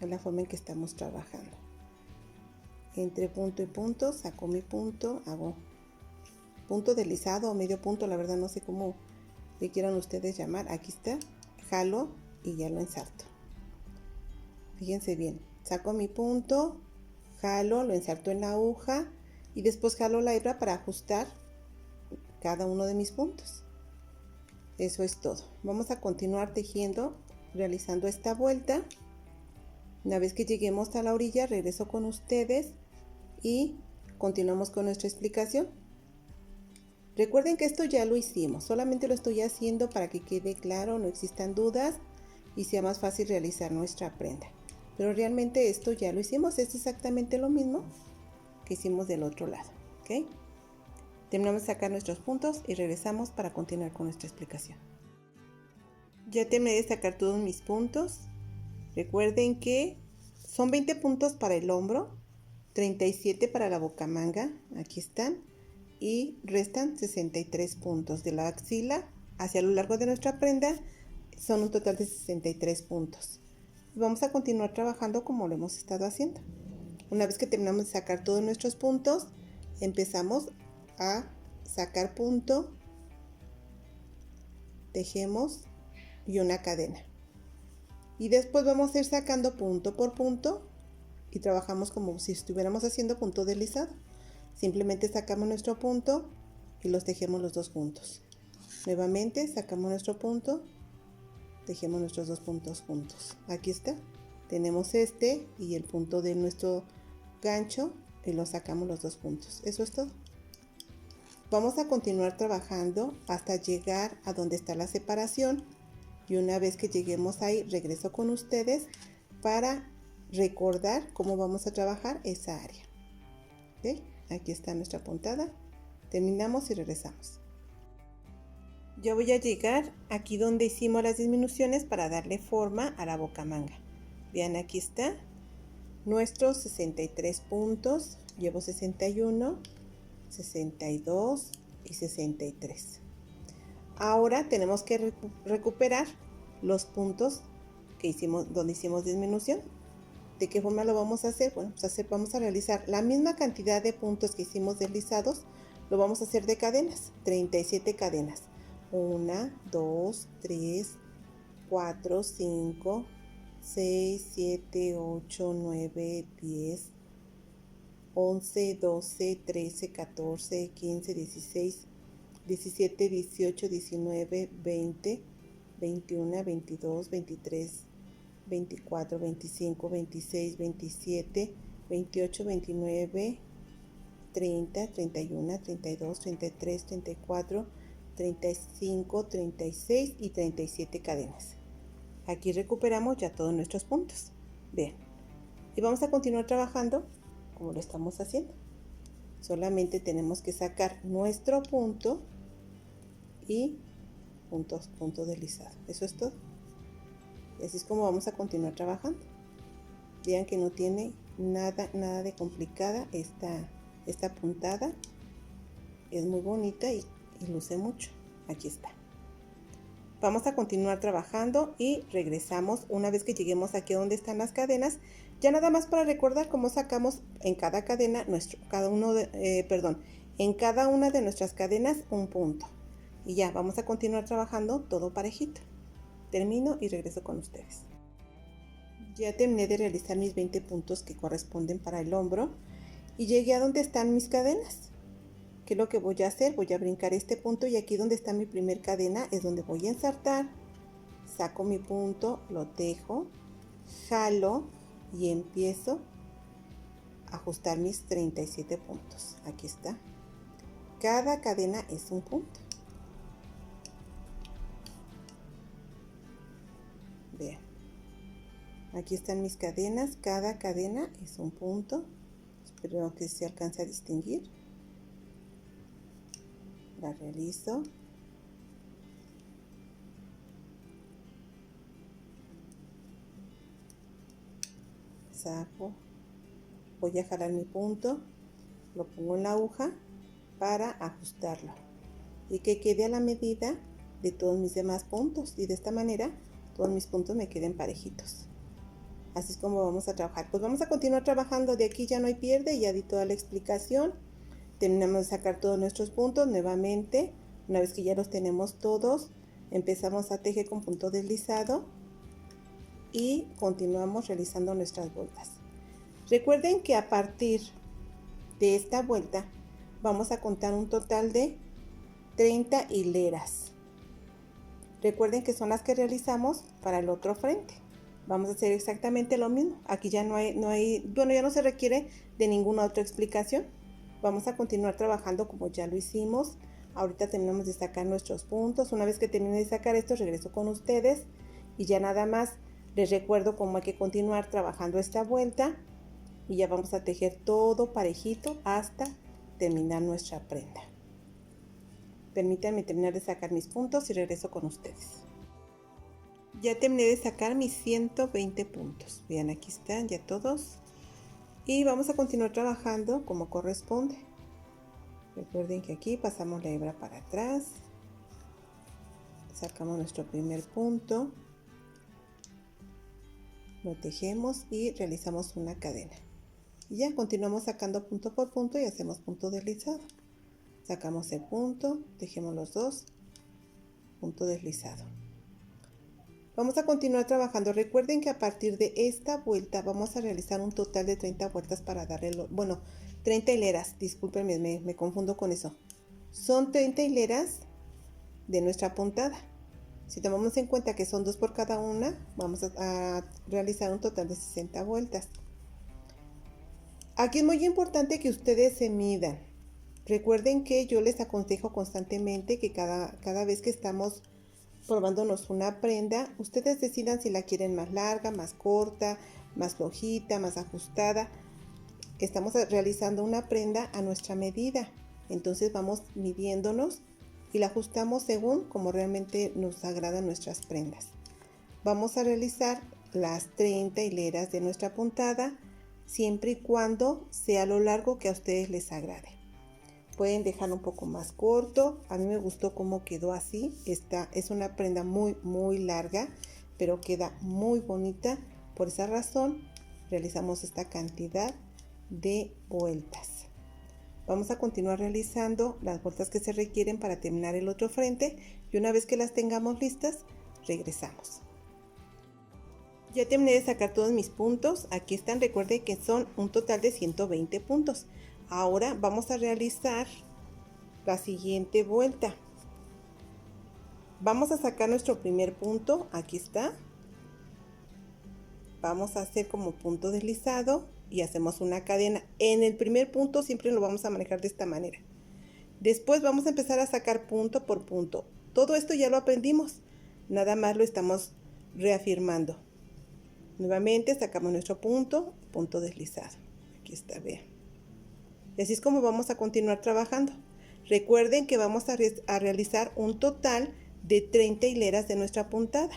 Es la forma en que estamos trabajando. Entre punto y punto saco mi punto, hago punto deslizado o medio punto, la verdad no sé cómo le quieran ustedes llamar. Aquí está, jalo y ya lo ensarto. Fíjense bien, saco mi punto, jalo, lo ensarto en la aguja y después jalo la hebra para ajustar cada uno de mis puntos. Eso es todo. Vamos a continuar tejiendo, realizando esta vuelta. Una vez que lleguemos a la orilla, regreso con ustedes y continuamos con nuestra explicación. Recuerden que esto ya lo hicimos, solamente lo estoy haciendo para que quede claro, no existan dudas y sea más fácil realizar nuestra prenda. Pero realmente esto ya lo hicimos, es exactamente lo mismo que hicimos del otro lado, ¿ok? Terminamos de sacar nuestros puntos y regresamos para continuar con nuestra explicación. Ya terminé de sacar todos mis puntos. Recuerden que son 20 puntos para el hombro, 37 para la bocamanga, aquí están, y restan 63 puntos de la axila hacia lo largo de nuestra prenda, son un total de 63 puntos. Vamos a continuar trabajando como lo hemos estado haciendo. Una vez que terminamos de sacar todos nuestros puntos, empezamos a sacar punto, tejemos y una cadena. Y después vamos a ir sacando punto por punto y trabajamos como si estuviéramos haciendo punto deslizado. Simplemente sacamos nuestro punto y los tejemos los dos juntos. Nuevamente sacamos nuestro punto, tejemos nuestros dos puntos juntos. Aquí está. Tenemos este y el punto de nuestro gancho y lo sacamos los dos puntos. Eso es todo. Vamos a continuar trabajando hasta llegar a donde está la separación. Y una vez que lleguemos ahí, regreso con ustedes para recordar cómo vamos a trabajar esa área. ¿Okay? Aquí está nuestra puntada. Terminamos y regresamos. Ya voy a llegar aquí donde hicimos las disminuciones para darle forma a la bocamanga. Vean, aquí está nuestros 63 puntos. Llevo 61, 62 y 63. Ahora tenemos que recuperar los puntos que hicimos, donde hicimos disminución. ¿De qué forma lo vamos a hacer? Bueno, pues vamos a realizar la misma cantidad de puntos que hicimos deslizados, lo vamos a hacer de cadenas, 37 cadenas. 1, 2, 3, 4, 5, 6, 7, 8, 9, 10, 11, 12, 13, 14, 15, 16, 17, 18, 19, 20, 21, 22, 23, 24, 25, 26, 27, 28, 29, 30, 31, 32, 33, 34, 35, 36 y 37 cadenas. Aquí recuperamos ya todos nuestros puntos. Bien. Y vamos a continuar trabajando como lo estamos haciendo. Solamente tenemos que sacar nuestro punto y punto deslizado. Eso es todo. Y así es como vamos a continuar trabajando. Vean que no tiene nada de complicada esta puntada. Es muy bonita y luce mucho. Aquí está. Vamos a continuar trabajando y regresamos una vez que lleguemos aquí donde están las cadenas. Ya nada más para recordar cómo sacamos en cada cadena en cada una de nuestras cadenas un punto. Y ya vamos a continuar trabajando todo parejito. Termino y regreso con ustedes. Ya terminé de realizar mis 20 puntos que corresponden para el hombro y llegué a donde están mis cadenas. ¿Qué es lo que voy a hacer? Voy a brincar este punto y aquí donde está mi primer cadena es donde voy a ensartar. Saco mi punto, lo tejo, jalo y empiezo a ajustar mis 37 puntos. Aquí está. Cada cadena es un punto. Vean. Aquí están mis cadenas. Cada cadena es un punto. Espero que se alcance a distinguir. La realizo. Saco. Voy a jalar mi punto. Lo pongo en la aguja para ajustarlo. Y que quede a la medida de todos mis demás puntos. Y de esta manera todos mis puntos me queden parejitos. Así es como vamos a trabajar. Pues vamos a continuar trabajando. De aquí ya no hay pierde. Ya di toda la explicación. Terminamos de sacar todos nuestros puntos nuevamente. Una vez que ya los tenemos todos, empezamos a tejer con punto deslizado y continuamos realizando nuestras vueltas. Recuerden que a partir de esta vuelta vamos a contar un total de 30 hileras. Recuerden que son las que realizamos para el otro frente. Vamos a hacer exactamente lo mismo. Aquí ya ya no se requiere de ninguna otra explicación. Vamos a continuar trabajando como ya lo hicimos. Ahorita terminamos de sacar nuestros puntos. Una vez que termine de sacar esto, regreso con ustedes y ya nada más les recuerdo cómo hay que continuar trabajando esta vuelta y ya vamos a tejer todo parejito hasta terminar nuestra prenda. Permítanme terminar de sacar mis puntos y regreso con ustedes. Ya terminé de sacar mis 120 puntos. Vean, aquí están ya todos. Y vamos a continuar trabajando como corresponde. Recuerden que aquí pasamos la hebra para atrás. Sacamos nuestro primer punto. Lo tejemos y realizamos una cadena. Y ya continuamos sacando punto por punto y hacemos punto deslizado. Sacamos el punto, tejemos los dos, punto deslizado. Vamos a continuar trabajando. Recuerden que a partir de esta vuelta vamos a realizar un total de 30 vueltas para darle, 30 hileras, discúlpenme, me confundo con eso. Son 30 hileras de nuestra puntada. Si tomamos en cuenta que son 2 por cada una, vamos a realizar un total de 60 vueltas. Aquí es muy importante que ustedes se midan. Recuerden que yo les aconsejo constantemente que cada vez que estamos probándonos una prenda, ustedes decidan si la quieren más larga, más corta, más flojita, más ajustada. Estamos realizando una prenda a nuestra medida, entonces vamos midiéndonos y la ajustamos según como realmente nos agradan nuestras prendas. Vamos a realizar las 30 hileras de nuestra puntada siempre y cuando sea lo largo que a ustedes les agrade. Pueden dejarlo un poco más corto. A mí me gustó cómo quedó así. Esta es una prenda muy larga, pero queda muy bonita. Por esa razón realizamos esta cantidad de vueltas. Vamos a continuar realizando las vueltas que se requieren para terminar el otro frente y una vez que las tengamos listas, regresamos. Ya terminé de sacar todos mis puntos. Aquí están, recuerden que son un total de 120 puntos. Ahora vamos a realizar la siguiente vuelta. Vamos a sacar nuestro primer punto, aquí está. Vamos a hacer como punto deslizado y hacemos una cadena. En el primer punto siempre lo vamos a manejar de esta manera. Después vamos a empezar a sacar punto por punto. Todo esto ya lo aprendimos, nada más lo estamos reafirmando. Nuevamente sacamos nuestro punto, punto deslizado. Aquí está, vean. Y así es como vamos a continuar trabajando. Recuerden que vamos a realizar un total de 30 hileras de nuestra puntada.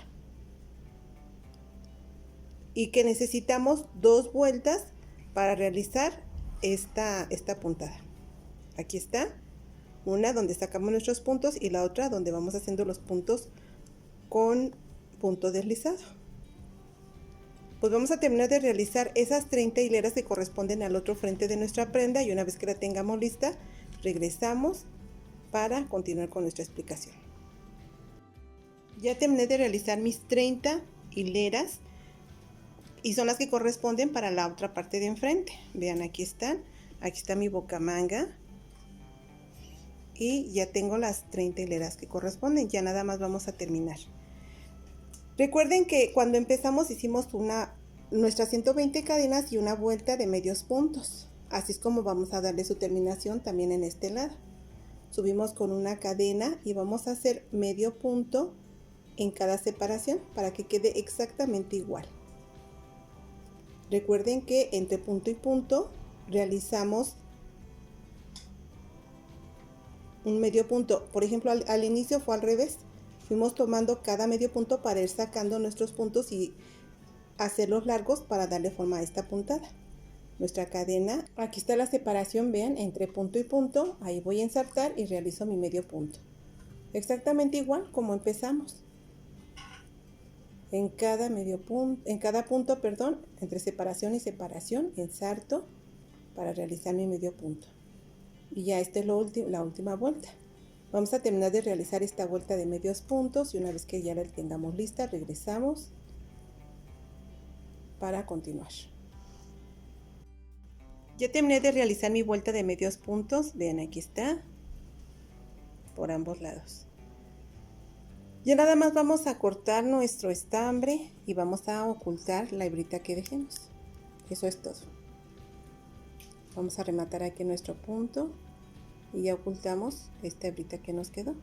Y que necesitamos 2 vueltas para realizar esta puntada. Aquí está. Una donde sacamos nuestros puntos y la otra donde vamos haciendo los puntos con punto deslizado. Pues vamos a terminar de realizar esas 30 hileras que corresponden al otro frente de nuestra prenda y una vez que la tengamos lista, regresamos para continuar con nuestra explicación. Ya terminé de realizar mis 30 hileras y son las que corresponden para la otra parte de enfrente. Vean, aquí están. Aquí está mi bocamanga y ya tengo las 30 hileras que corresponden. Ya nada más vamos a terminar. Recuerden que cuando empezamos hicimos nuestras 120 cadenas y una vuelta de medios puntos. Así es como vamos a darle su terminación también en este lado. Subimos con una cadena y vamos a hacer medio punto en cada separación para que quede exactamente igual. Recuerden que entre punto y punto realizamos un medio punto. Por ejemplo, al inicio fue al revés. Fuimos tomando cada medio punto para ir sacando nuestros puntos y hacerlos largos para darle forma a esta puntada. Nuestra cadena, aquí está la separación, vean, entre punto y punto. Ahí voy a ensartar y realizo mi medio punto. Exactamente igual como empezamos. En cada punto, entre separación y separación, ensarto para realizar mi medio punto. Y ya esta es la última vuelta. Vamos a terminar de realizar esta vuelta de medios puntos y una vez que ya la tengamos lista, regresamos para continuar. Ya terminé de realizar mi vuelta de medios puntos. Vean, aquí está, por ambos lados. Ya nada más vamos a cortar nuestro estambre y vamos a ocultar la hebrita que dejemos. Eso es todo. Vamos a rematar aquí nuestro punto y ya ocultamos esta hebrita que nos quedó.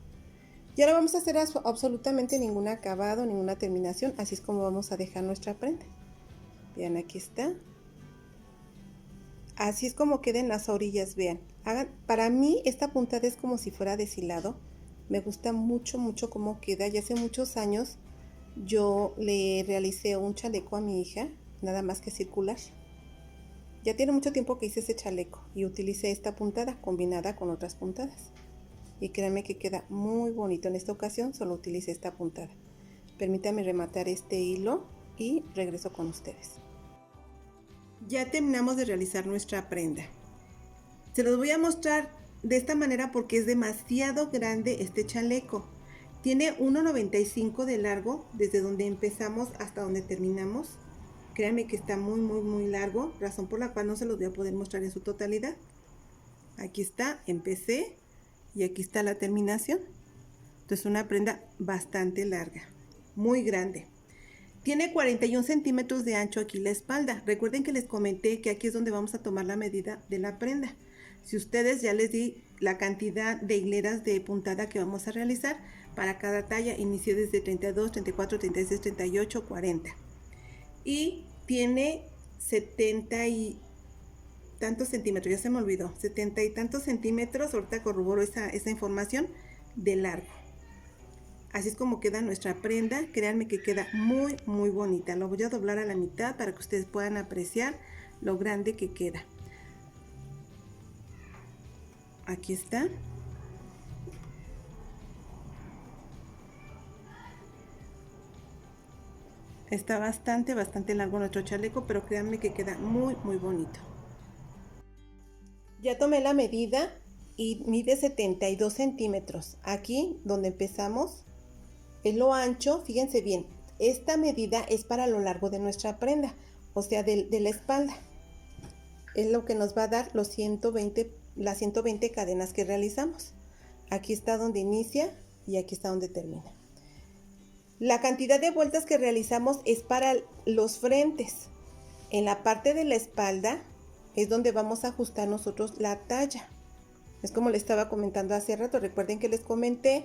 Y ahora vamos a hacer absolutamente ningún acabado, ninguna terminación, así es como vamos a dejar nuestra prenda. Vean, aquí está. Así es como queden las orillas, vean. Para mí esta puntada es como si fuera deshilado. Me gusta mucho, mucho cómo queda. Ya hace muchos años yo le realicé un chaleco a mi hija, nada más que circular. Ya tiene mucho tiempo que hice ese chaleco y utilicé esta puntada combinada con otras puntadas. Y créanme que queda muy bonito. En esta ocasión solo utilicé esta puntada. Permítanme rematar este hilo y regreso con ustedes. Ya terminamos de realizar nuestra prenda. Se los voy a mostrar de esta manera porque es demasiado grande este chaleco. Tiene 1,95 de largo desde donde empezamos hasta donde terminamos. Créanme que está muy largo, razón por la cual no se los voy a poder mostrar en su totalidad. Aquí está, empecé y aquí está la terminación. Entonces una prenda bastante larga, muy grande. Tiene 41 centímetros de ancho aquí la espalda. Recuerden que les comenté que aquí es donde vamos a tomar la medida de la prenda. Si ustedes ya les di la cantidad de hileras de puntada que vamos a realizar para cada talla, inicié desde 32, 34, 36, 38, 40. Y tiene 70 y tantos centímetros, ya se me olvidó, 70 y tantos centímetros, ahorita corroboro esa información, de largo. Así es como queda nuestra prenda. Créanme que queda muy bonita. Lo voy a doblar a la mitad para que ustedes puedan apreciar lo grande que queda. Aquí está. Está bastante largo nuestro chaleco, pero créanme que queda muy bonito. Ya tomé la medida y mide 72 centímetros. Aquí donde empezamos es lo ancho, fíjense bien, esta medida es para lo largo de nuestra prenda, o sea, de la espalda. Es lo que nos va a dar las 120 cadenas que realizamos. Aquí está donde inicia y aquí está donde termina. La cantidad de vueltas que realizamos es para los frentes. En la parte de la espalda es donde vamos a ajustar nosotros la talla. Es como les estaba comentando hace rato, recuerden que les comenté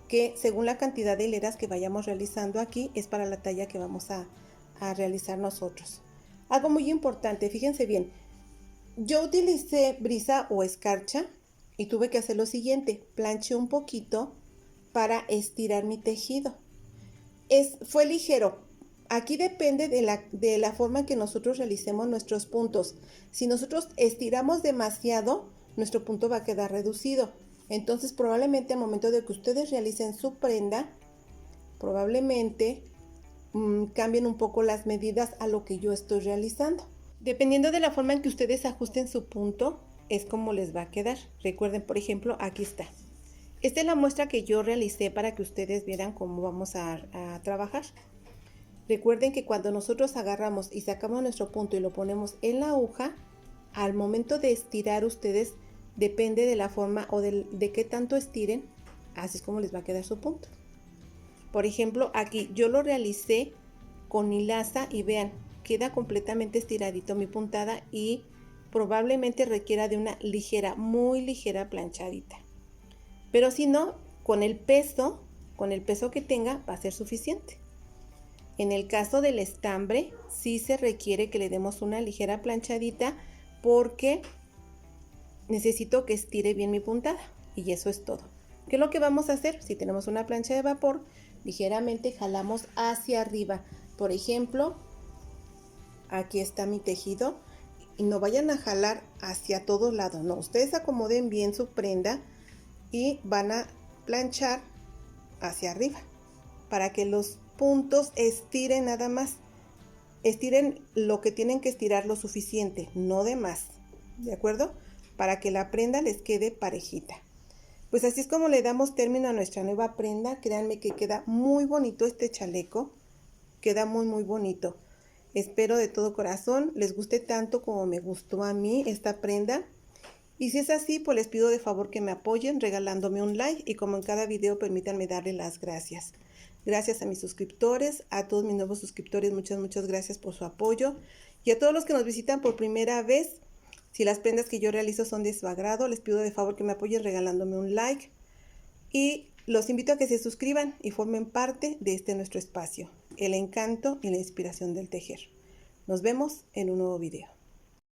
que según la cantidad de hileras que vayamos realizando aquí es para la talla que vamos a realizar nosotros. Algo muy importante, fíjense bien, yo utilicé brisa o escarcha y tuve que hacer lo siguiente, planché un poquito para estirar mi tejido. Fue ligero. Aquí depende de la forma en que nosotros realicemos nuestros puntos. Si nosotros estiramos demasiado, nuestro punto va a quedar reducido. Entonces probablemente al momento de que ustedes realicen su prenda, probablemente cambien un poco las medidas a lo que yo estoy realizando. Dependiendo de la forma en que ustedes ajusten su punto, es como les va a quedar. Recuerden, por ejemplo, aquí está. Esta es la muestra que yo realicé para que ustedes vieran cómo vamos a trabajar. Recuerden que cuando nosotros agarramos y sacamos nuestro punto y lo ponemos en la aguja, al momento de estirar ustedes, depende de la forma o de qué tanto estiren, así es como les va a quedar su punto. Por ejemplo, aquí yo lo realicé con hilaza y vean, queda completamente estiradito mi puntada y probablemente requiera de una ligera, muy ligera planchadita. Pero si no, con el peso que tenga va a ser suficiente. En el caso del estambre, sí se requiere que le demos una ligera planchadita porque necesito que estire bien mi puntada y eso es todo. ¿Qué es lo que vamos a hacer? Si tenemos una plancha de vapor, ligeramente jalamos hacia arriba. Por ejemplo, aquí está mi tejido y no vayan a jalar hacia todos lados, no, ustedes acomoden bien su prenda y van a planchar hacia arriba para que los puntos estiren nada más. Estiren lo que tienen que estirar lo suficiente, no de más, ¿de acuerdo? Para que la prenda les quede parejita. Pues así es como le damos término a nuestra nueva prenda. Créanme que queda muy bonito este chaleco, queda muy bonito. Espero de todo corazón les guste tanto como me gustó a mí esta prenda. Y si es así, pues les pido de favor que me apoyen regalándome un like y como en cada video permítanme darle las gracias. Gracias a mis suscriptores, a todos mis nuevos suscriptores, muchas gracias por su apoyo. Y a todos los que nos visitan por primera vez, Si las prendas que yo realizo son de su agrado, les pido de favor que me apoyen regalándome un like y los invito a que se suscriban y formen parte de este nuestro espacio, el encanto y la inspiración del tejer. Nos vemos en un nuevo video.